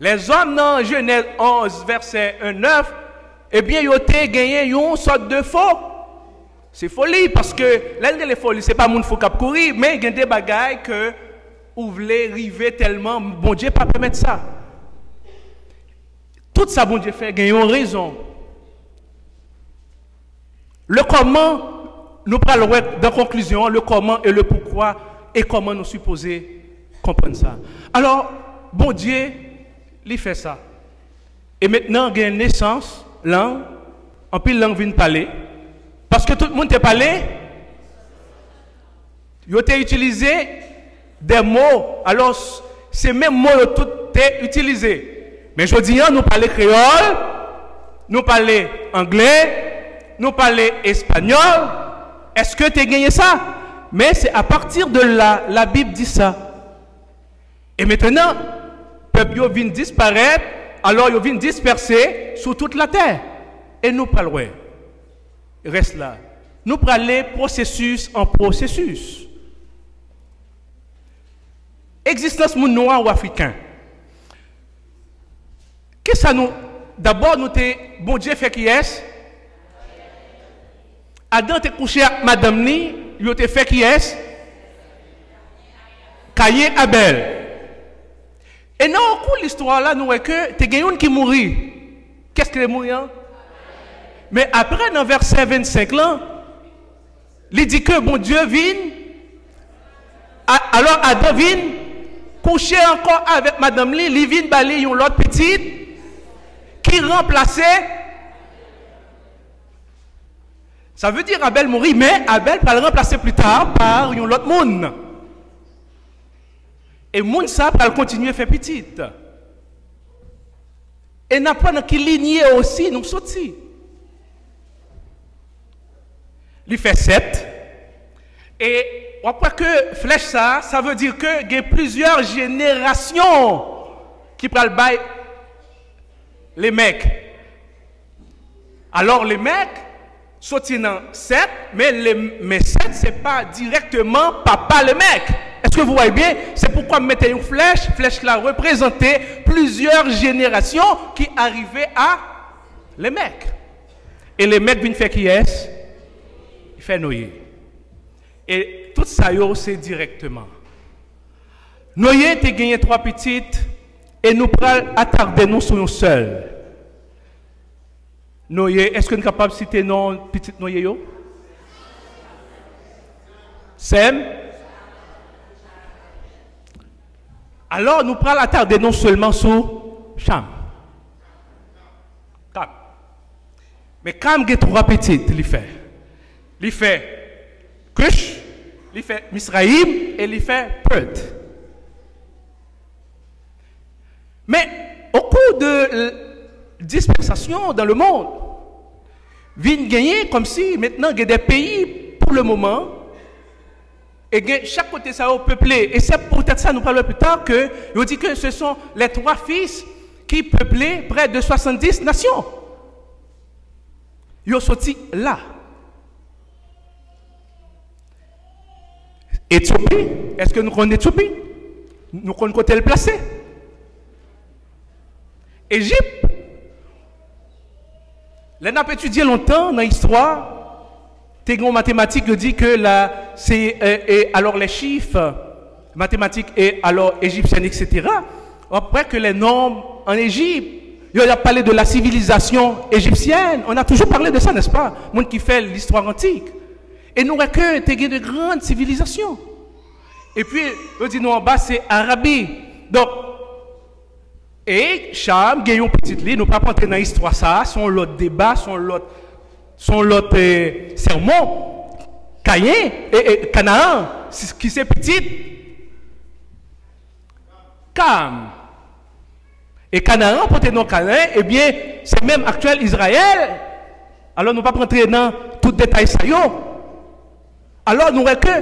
dans Genèse 11, verset 1-9, eh bien, ils ont gagné une sorte de faux. C'est folie, parce que les folies, ce n'est pas mon faux cap courir, mais il y a des bagailles que vous voulez arriver tellement, bon Dieu pas permettre ça. Tout ça, bon Dieu fait, il y a une raison. Le comment, nous parlerons dans conclusion, le comment et le pourquoi, et comment nous supposer comprendre ça. Alors, bon Dieu, il fait ça. Et maintenant, il y a une naissance, langue, en plus langue vient parler, parce que tout le monde te parlé, il a utilisé des mots, alors ces mêmes mots tout est utilisé. Mais je dis, nous parlons créole, nous parlons anglais, nous parlons espagnol. Est-ce que tu as gagné ça? Mais c'est à partir de là, la Bible dit ça. Et maintenant, le peuple vient disparaître, alors il vient disperser sur toute la terre. Et nous parlons. Reste là. Nous parlons processus en processus. Existence moun noir ou africain. Qu'est-ce que ça nous... D'abord, nous t'es... Bon Dieu fait qui est? Adam t'es couché avec Madame Ni, il t'es fait qui est? Caïn Abel. Et dans au cours de l'histoire là, nous voyons que t'es gagné qui mourit. Qu'est-ce qu'il est mort? Mais après, dans verset 25 là, il dit que bon Dieu vient. Alors Adam vient coucher encore avec Madame Li, il vient balayer une autre petite qui remplaçait. Ça veut dire Abel mourit, mais Abel va le remplacer plus tard par une autre monde. Et monde ça va continuer à faire petite. Et n'a pas qui lignée aussi nous sorti. Il fait 7. Et on voit que flèche ça veut dire que il y a plusieurs générations qui prennent le bail les mecs. Alors les mecs sont dans 7, mais 7 c'est pas directement papa le mec. Est-ce que vous voyez bien? C'est pourquoi je mettais une flèche là représentait plusieurs générations qui arrivaient à les mecs. Et les mecs viennent faire qui est? Il fait noyer. Et tout tout ça, c'est directement. Nous avons gagné 3 petites et nous prenons attarder nous sur nous seuls. Est-ce que nous sommes capables de citer nos petites noyés? Sem? Alors nous prenons attarder non seulement sur Cham. Cam. Mais Cam a 3 petites, il fait Cush, il fait Misraïm et il fait Perth. Mais au cours de dispersation dans le monde, viennent gagner comme si maintenant il y a des pays pour le moment et chaque côté ça est peuplé. Et c'est peut-être ça, nous parlerons plus tard, que on dit que ce sont les 3 fils qui peuplaient près de 70 nations. Ils sont sortis là. Éthiopie, est-ce que nous connaissons Éthiopie? Nous connaissons côté le placé. Égypte, là, on a étudié longtemps dans l'histoire, en mathématiques, on dit que là, c'est alors les chiffres mathématiques et alors égyptiennes, etc. Après que les nombres en Égypte, il a parlé de la civilisation égyptienne, on a toujours parlé de ça, n'est-ce pas? Monde qui fait l'histoire antique. Et nous avons que de grandes civilisations. Et puis, on dit nous en bas, c'est Arabie. Donc, et Cham, il y a une petite ligne, nous ne pouvons pas entrer dans l'histoire, ça, son l'autre débat, son l'autre sermon, Caïn et Canaan, qui c'est petit, Cam. Et Canaan, pour tenir Canaan, eh bien, c'est même actuel Israël. Alors, nous ne pouvons pas rentrer dans tout détail ça. Alors, nous avons que,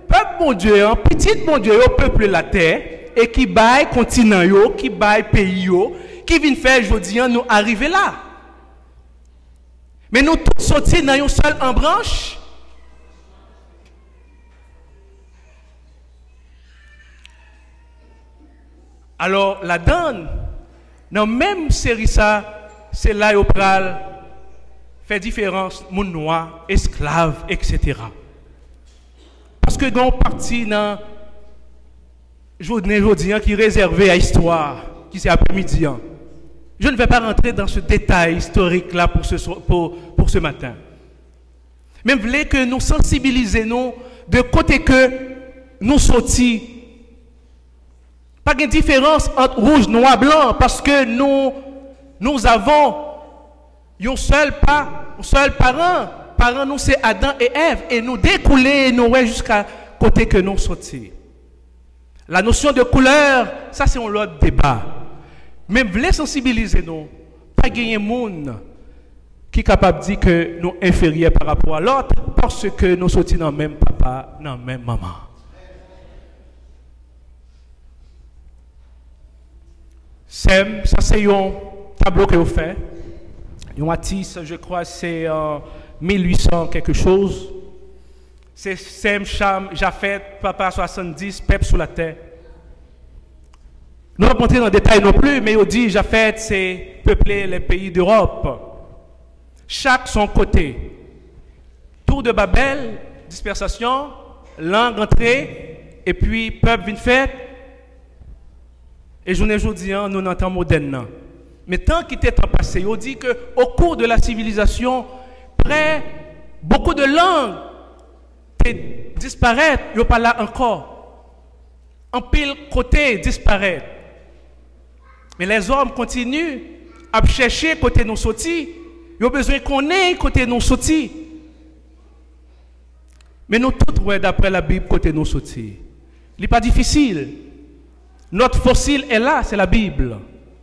peuple bon Dieu, petit bon Dieu, peuple la terre, et qui baille continent yo, qui baille pays yo, qui vient faire aujourd'hui nous arriver là. Mais nous tous sortis dans une seule en branche. Alors la donne, dans même série ça, c'est là où pral fait différence moun noir, esclave, etc. Parce que dans partie dans journée aujourd'hui qui est réservé à l'histoire, qui c'est après-midi. Je ne vais pas rentrer dans ce détail historique là pour ce matin. Mais je voulais que nous sensibilisions de côté que nous sortis. Pas de différence entre rouge, noir, blanc, parce que nous avons un seul parent. Parent nous c'est Adam et Ève, et nous découler nous jusqu'à côté que nous sortis. La notion de couleur, ça c'est un autre débat. Mais je voulais sensibiliser nous. Pas gagner monde qui est capable de dire que nous sommes inférieurs par rapport à l'autre parce que nous sommes dans le même papa, dans la même maman. Ça c'est un tableau que vous faites. Un artiste, je crois, c'est en 1800 quelque chose. C'est Sem, Cham, Japhet, Papa 70, peuple sur la terre. Nous ne allons pas entrer dans le détail non plus, mais on dit Japhet, c'est peupler les pays d'Europe. Chaque son côté. Tour de Babel, dispersation, langue entrée, et puis peuple vient fait. Et journée aujourd'hui, nous sommes en temps moderne. Mais tant qu'il était en passé, on dit qu'au cours de la civilisation, beaucoup de langues disparaître, il n'y a pas là encore. En pile côté disparaître. Mais les hommes continuent à chercher côté nous sortis. Ils ont besoin qu'on ait côté nous sortis. Mais nous tous, d'après la Bible, côté nous sortis. Il n'est pas difficile. Notre fossile est là, c'est la Bible.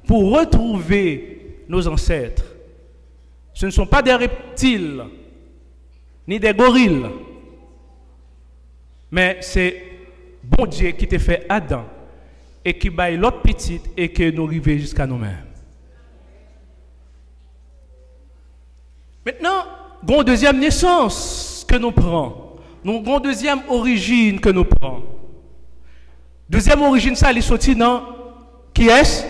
Pour retrouver nos ancêtres. Ce ne sont pas des reptiles, ni des gorilles. Mais c'est bon Dieu qui t'a fait Adam et qui baille l'autre petite et que nous arrivons jusqu'à nous-mêmes. Maintenant, nous avons une deuxième naissance que nous prenons. Nous avons une deuxième origine que nous prenons. Deuxième origine, ça, elle est sortie dans qui est-ce?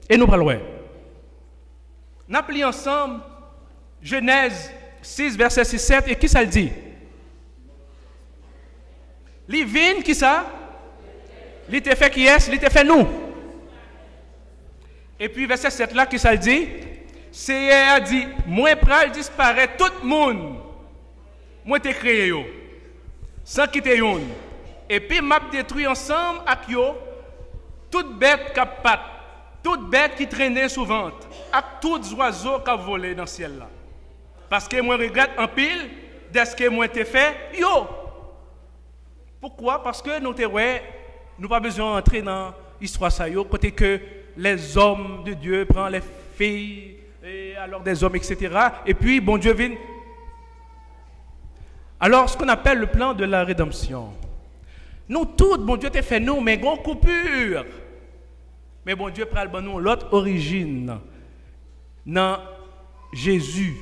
Et nous parlons. Nous appelons ensemble Genèse 6, verset 6-7, et qui ça le dit? Li vin qui ça? Li te fait qui est? Li te fait nous. Et puis verset 7 là, qui ça dit? Seigneur a dit, moi pral disparaître tout le monde. Moi te créé yo. Sans quitter yon. Et puis m'a détruit ensemble avec yo toute bête qui patte, toute bête qui traînait sous ventre, avec tous oiseaux qui volé dans le ciel là. Parce que moi regrette en pile de ce que moi t'ai fait yo. Pourquoi? Parce que nous n'avons pas besoin d'entrer dans l'histoire ça yo, côté que les hommes de Dieu prennent les filles et alors des hommes, etc. Et puis bon Dieu vient. Alors ce qu'on appelle le plan de la rédemption. Nous tous, bon Dieu t'a fait nous, mais gon coupure. Mais bon Dieu prend nous l'autre origine dans Jésus.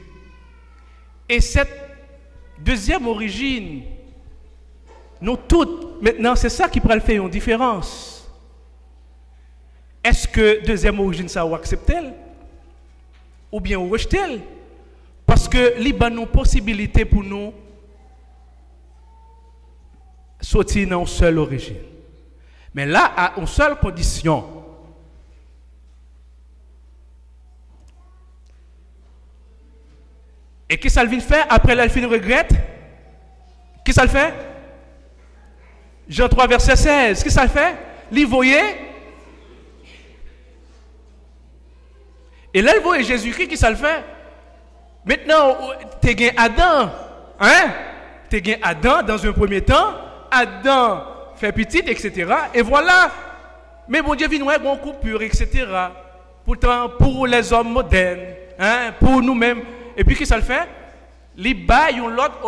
Et cette deuxième origine, nous toutes, maintenant, c'est ça qui prend le faire une différence. Est-ce que deuxième origine, ça ou accepte-t-elle? Ou bien ou rejette-t-elle? Parce que il y a une possibilité pour nous sortir dans une seule origine. Mais là, à une seule condition. Et qui ça le vient faire après l'alphine regrette? Qui ça le fait? Jean 3, verset 16. Qui ça le fait? L'y voyait. Et là, il voyait Jésus-Christ, qui ça le fait? Maintenant, tu as gagné Adam. Hein? Tu as gagné Adam dans un premier temps. Adam fait petit, etc. Et voilà. Mais bon Dieu vient nous bon coupure, etc. Pourtant, pour les hommes modernes, hein, pour nous-mêmes. Et puis, qui ça le fait? Les bails ont l'autre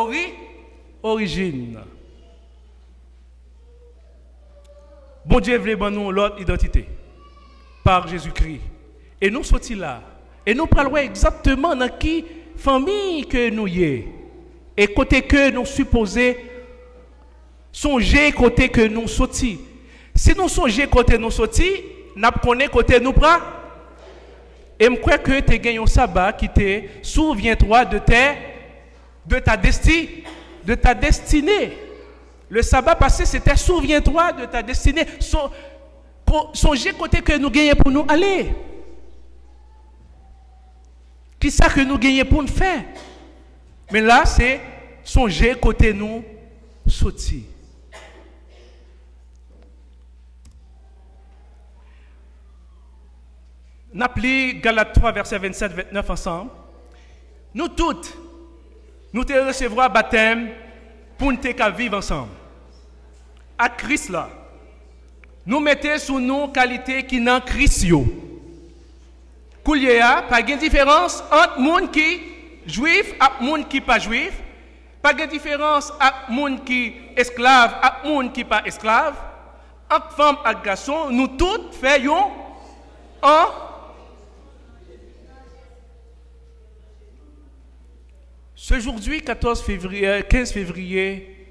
origine. Bon Dieu voulait nous l'autre identité. Par Jésus-Christ. Et nous sortis là. Et nous parlons exactement dans qui famille que nous y est. Et côté que nous supposons songer côté que nous sortis. Si nous songeons côté nous sortis, nous connaissons côté nous prend. Et je crois que tu as gagné un sabbat qui te souviens-toi de ta destinée. Le sabbat passé, c'était souviens-toi de ta destinée. Songez côté que nous gagnons pour nous aller. Qui ça que nous gagnons pour nous faire? Mais là, c'est songer côté nous sortis. Nous appelons Galates 3, verset 27-29 ensemble. Nous toutes, nous te recevrons baptême pour nous vivre ensemble. À Christ là, nous mettons sous nous qualité qui n'en Christ yo. Qu'il y a pas de différence entre monde qui juif et monde qui pas juif. Pas de différence entre monde qui esclave et monde qui pas esclave. Entre femme et garçon, nous tous faisons un. Ce aujourd'hui, 15 février,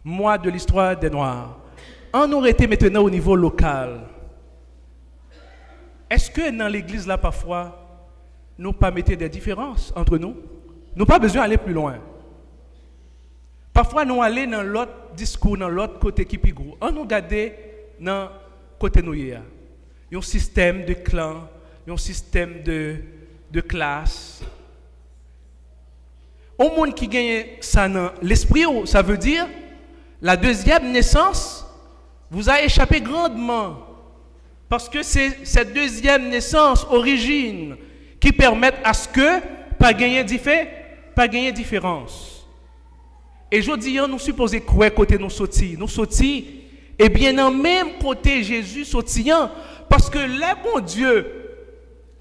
mois de l'histoire des Noirs, on aurait été maintenant au niveau local. Est-ce que dans l'église là, parfois, nous pas mettons des différences entre nous? Nous pas besoin d'aller plus loin. Parfois, nous allons dans l'autre discours, dans l'autre côté qui est gros. On nous regarde dans le côté nous. Il y a un système de clan, un système de classe. Au monde qui gagne ça dans l'esprit, ça veut dire la deuxième naissance vous a échappé grandement. Parce que c'est cette deuxième naissance, origine, qui permet à ce que pas gagner différence. Et je dis, nous supposons quoi côté nous sortis? Nous sortis, et bien dans le même côté Jésus sortit, parce que le bon Dieu,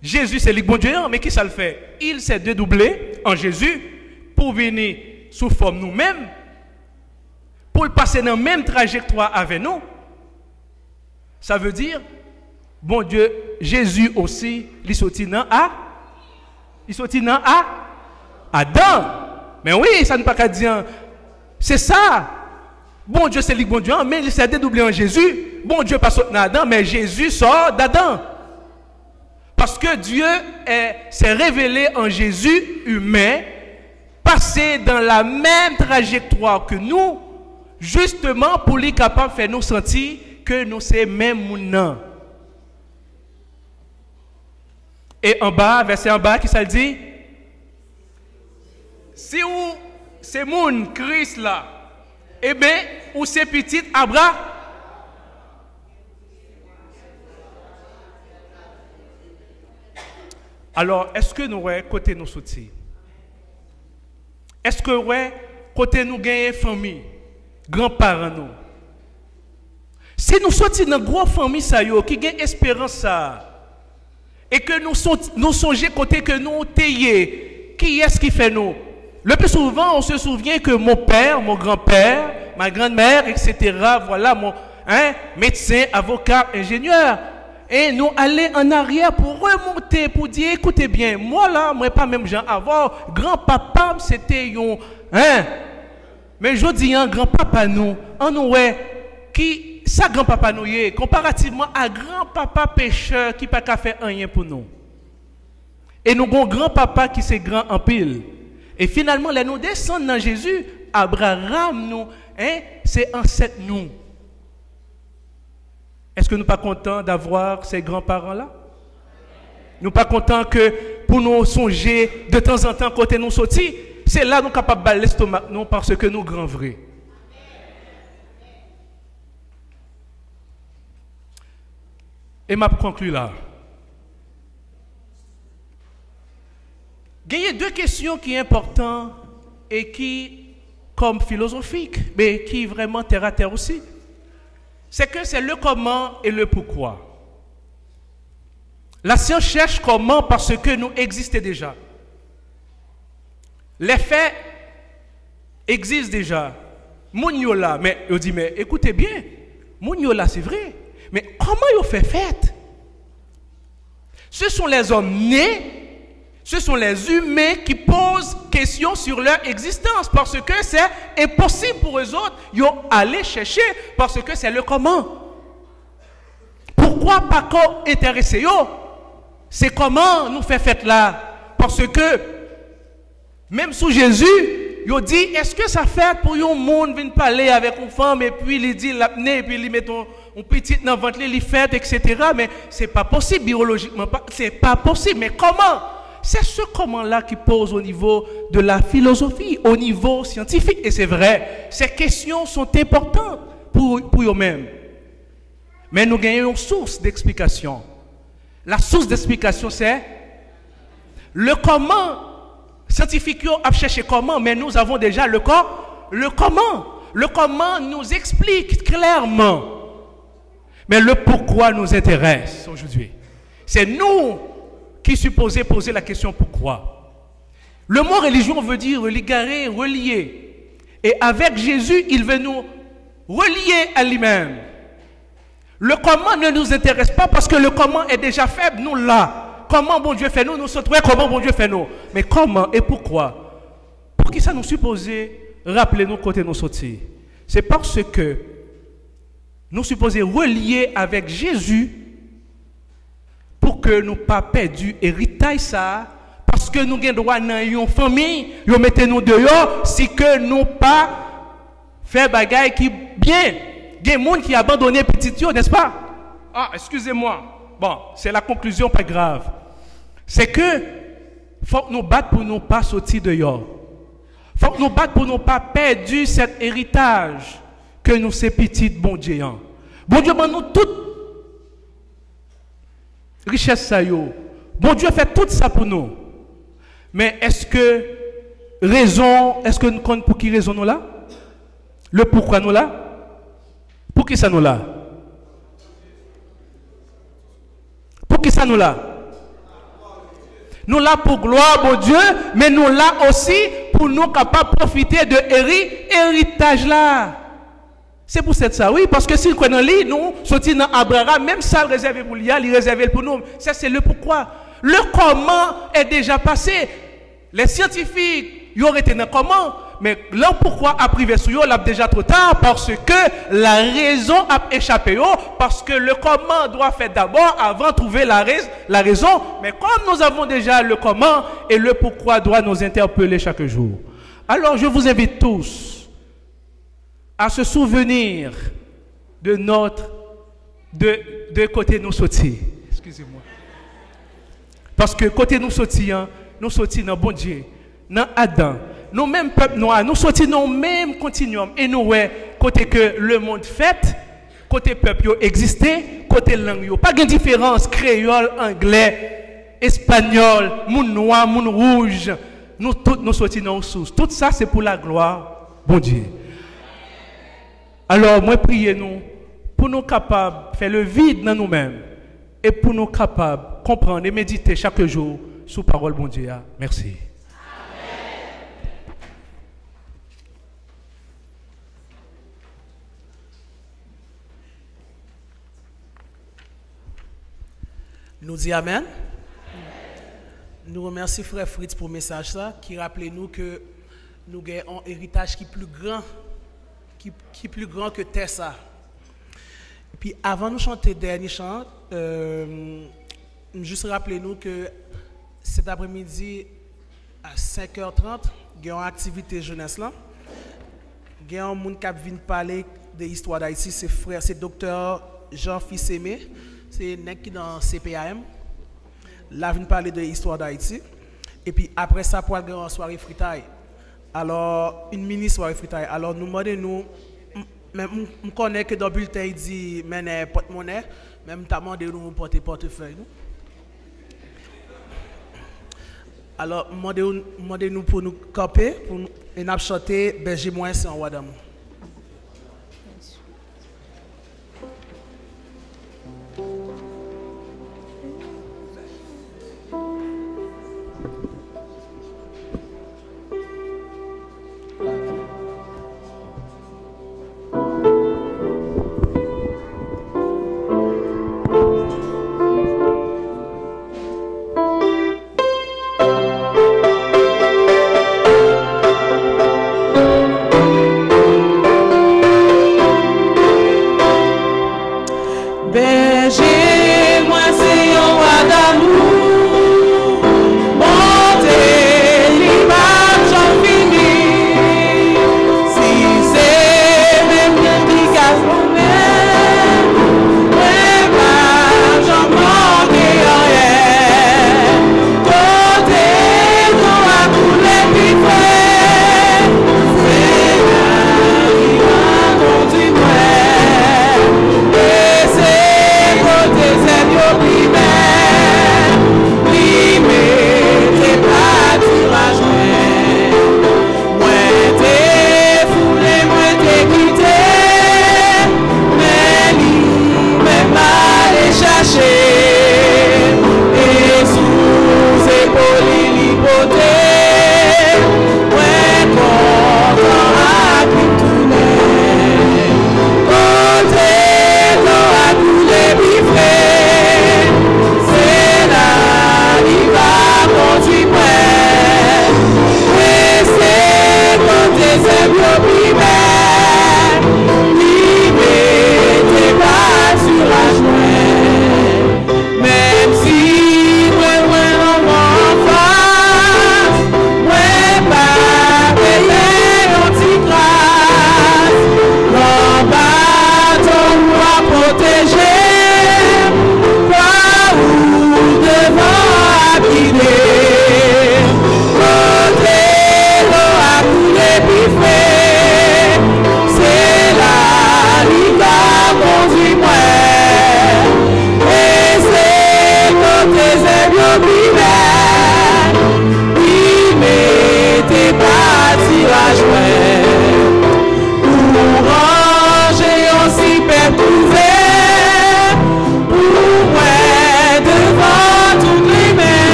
Jésus c'est le bon Dieu, mais qui ça le fait? Il s'est dédoublé en Jésus pour venir sous forme nous-mêmes, pour passer dans la même trajectoire avec nous. Ça veut dire, bon Dieu, Jésus aussi, il sortit dans Adam. Mais oui, ça ne pas qu'à dire. C'est ça. Bon Dieu, c'est le bon Dieu, mais il s'est dédoublé en Jésus. Bon Dieu pas sorti dans Adam, mais Jésus sort d'Adam. Parce que Dieu s'est révélé en Jésus humain, passé dans la même trajectoire que nous, justement pour lui capable de faire nous sentir que nous sommes même moun. Et en bas, verset en bas, qui ça dit? Si ou c'est moun Christ là, eh bien, ou c'est petit Abra. Alors, est-ce que nous ouais côté nous sortir? Est-ce que ouais côté nous gagnons famille, grands-parents nous? Si nous sortons dans une grosse famille ça yo, qui gagne espérance ça, et que nous songeons côté que nous taillés, qui est-ce qui fait nous? Le plus souvent, on se souvient que mon père, mon grand-père, ma grand-mère, etc., voilà, mon médecin, avocat, ingénieur. Et nous aller en arrière pour remonter, pour dire, écoutez bien, moi là, moi pas même gens avant, grand-papa, c'était mais je dis, grand-papa nous, en nous, qui, ça grand-papa nous est, comparativement à grand-papa pécheur qui pas qu'à faire rien pour nous. Et nous avons grand-papa qui c'est grand en pile. Et finalement, là, nous descendons dans Jésus, Abraham, nous, c'est ancêtre nous. Est-ce que nous ne sommes pas contents d'avoir ces grands-parents-là? Nous ne sommes pas contents que pour nous songer de temps en temps côté nous sortir, c'est là que nous sommes capables de balayer l'estomac, non parce que nous grands vrais. Et je conclue là. Il y a deux questions qui sont importantes et qui, comme philosophiques, mais qui vraiment terre à terre aussi. C'est que c'est le comment et le pourquoi. La science cherche comment parce que nous existons déjà. Les faits existent déjà. Mouniola, mais on dit, mais écoutez bien, Mouniola c'est vrai, mais comment ils fait fête? Ce sont les hommes nés. Ce sont les humains qui posent questions sur leur existence parce que c'est impossible pour eux autres d'aller chercher parce que c'est le comment. Pourquoi pas qu'on intéressé? C'est comment nous fait fête là? Parce que même sous Jésus, il dit est-ce que ça fait pour un monde venir parler avec une femme et puis il dit l'apnée et puis il met un petit dans le ventre, il fait etc. Mais c'est pas possible biologiquement, c'est pas possible. Mais comment? C'est ce comment-là qui pose au niveau de la philosophie, au niveau scientifique. Et c'est vrai, ces questions sont importantes pour eux-mêmes. Mais nous gagnons une source d'explication. La source d'explication, c'est le comment. Scientifiques ont cherché comment, mais nous avons déjà le comment. Le comment nous explique clairement. Mais le pourquoi nous intéresse aujourd'hui. C'est nous qui supposait poser la question pourquoi. Le mot religion veut dire ligarer, relier. Et avec Jésus, il veut nous relier à lui-même. Le comment ne nous intéresse pas parce que le comment est déjà faible, nous là. Comment bon Dieu fait nous, nous sommes comment bon Dieu fait nous. Mais comment et pourquoi? Pour qui ça nous supposait rappeler nous côté nous sortir? C'est parce que nous supposons relier avec Jésus pour que nous ne pas perdu héritage ça parce que nous avons droit dans une famille nous mettez nous dehors si que nous pas faire bagaille qui bien il y a des gens qui abandonné petit yo n'est-ce pas? Ah excusez-moi, bon c'est la conclusion pas grave, c'est que faut que nous battre pour nous pas sortir dehors, faut que nous battre pour nous pas perdu cet héritage que nous ces petites bon Dieu nous toutes richesse ça yo. Bon Dieu fait tout ça pour nous. Mais est-ce que nous comptons pour qui raison nous là? Le pourquoi nous là? Pour qui ça nous là? Pour qui ça nous là? Nous là pour gloire bon Dieu, mais nous là aussi pour nous capables de profiter de héritage là. C'est pour ça, oui, parce que si nous connaissons lui, nous sortis dans Abraham, même ça réservé pour lui, il réservé pour nous. Ça, c'est le pourquoi. Le comment est déjà passé. Les scientifiques, ils auraient été dans comment, mais là, pourquoi a privé sur eux, là, déjà trop tard, parce que la raison a échappé, parce que le comment doit faire d'abord avant de trouver la raison. Mais comme nous avons déjà le comment et le pourquoi doit nous interpeller chaque jour. Alors, je vous invite tous à se souvenir de de côté nous sortis. Excusez-moi. Parce que côté nous sortis dans bon Dieu, dans Adam, nous mêmes peuple noir, nous sortis dans le même continuum et nous ouais côté que le monde fait, côté peuple existait, côté langue pas de différence créole, anglais, espagnol, moun noir, moun rouge, nous tous nous sortis dans source. Tout ça c'est pour la gloire bon Dieu. Alors moi priez nous pour nous capables de faire le vide dans nous-mêmes et pour nous capables de comprendre et méditer chaque jour sous parole bon Dieu. Merci. Nous disons Amen. Nous remercions Frère Fritz pour le message qui rappelle nous que nous avons un héritage qui est plus grand, qui est plus grand que Tessa. Et puis avant de chanter le dernier chant, juste rappeler nous que cet après-midi à 5h30, il y a une activité jeunesse là. Il y a un monde qui vient parler de l'histoire d'Haïti, c'est docteur Jean-Fils Aimé. C'est un qui dans CPAM. Là, vient parler de l'histoire d'Haïti. Et puis après ça, pour aller en soirée fritaille. Alors, une mini soirée fritaille. Alors, nous demandons, même on connaît que dans le bulletin, il dit, mais porte-monnaie, même t'as demandé nous porter portefeuille. Alors, demandez-nous pour nous camper, pour nous, et nous chanter Berger Moins, c'est en Ouadamou.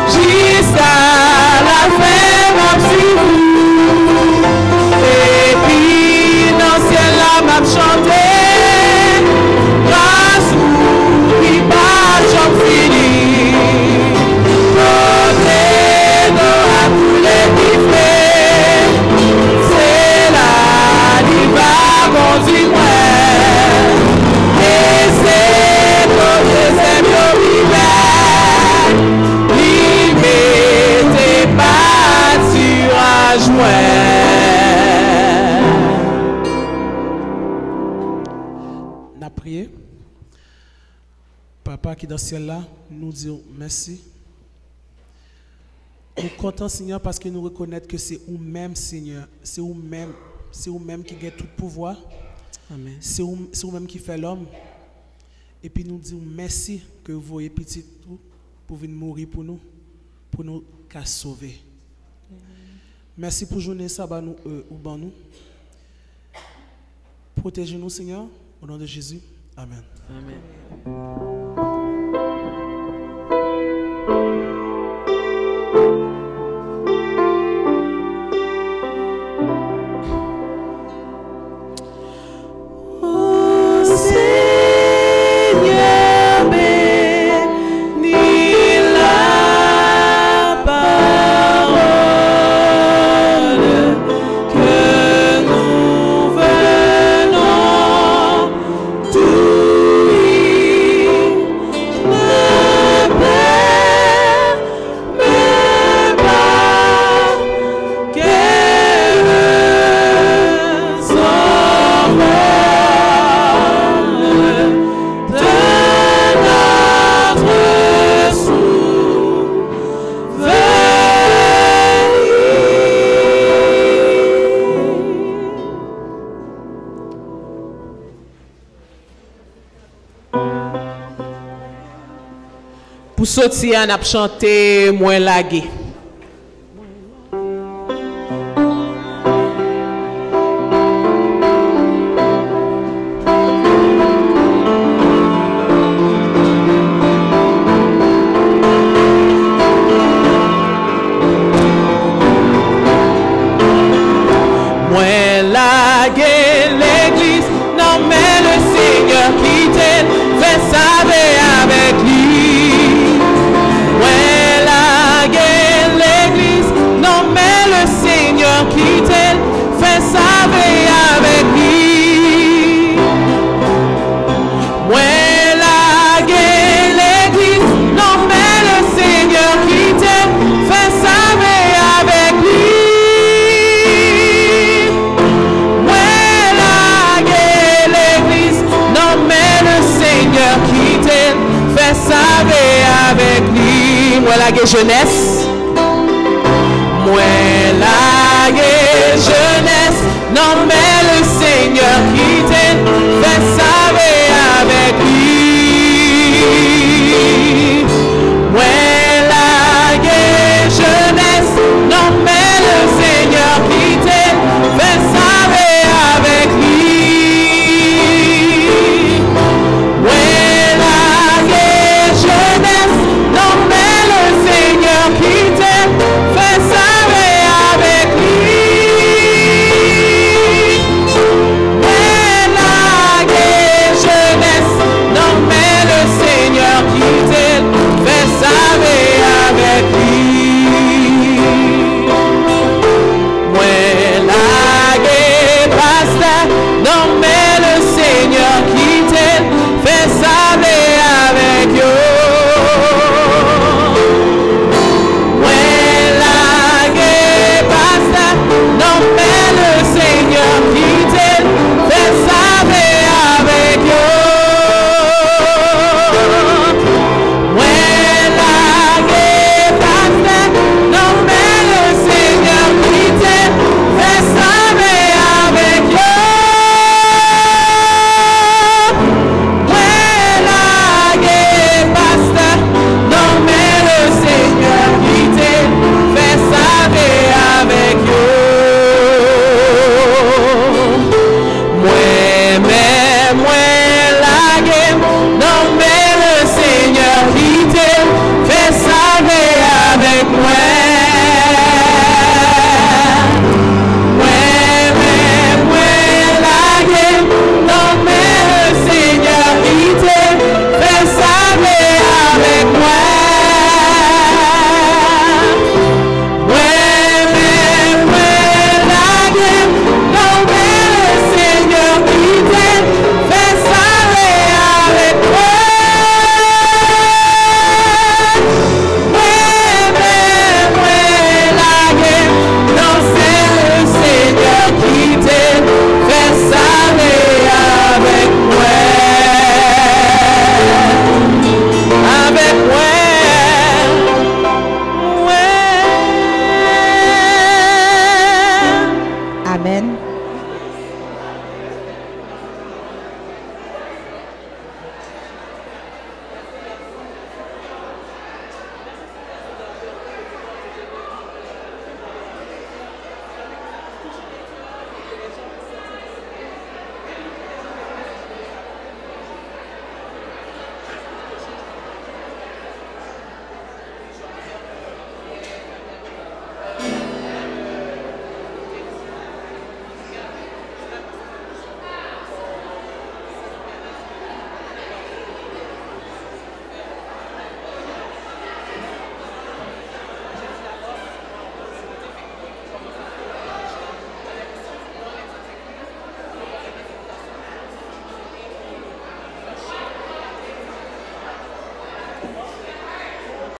Jusqu'à la Papa qui est dans le ciel là, nous disons merci. Nous sommes contents, Seigneur, parce que nous reconnaissons que c'est vous-même, Seigneur. C'est vous-même qui gagne tout pouvoir. Amen. C'est vous-même qui fait l'homme. Et puis nous disons merci que vous voyez petit tout pour venir mourir pour nous sauver. Merci pour journée ça nous ou nous. Protégez-nous, Seigneur, au nom de Jésus. Amen. Amen. Pour sortir, on a chanté moins lagué. L'église, non mais le Seigneur qui t'aide, fait savoir avec lui. L'église, non mais le Seigneur qui t'aide, fait savoir avec lui. L'église, non mais le Seigneur qui t'aide, fait savoir avec lui. Qui t'aide, fait savoir avec lui. Moi la jeunesse.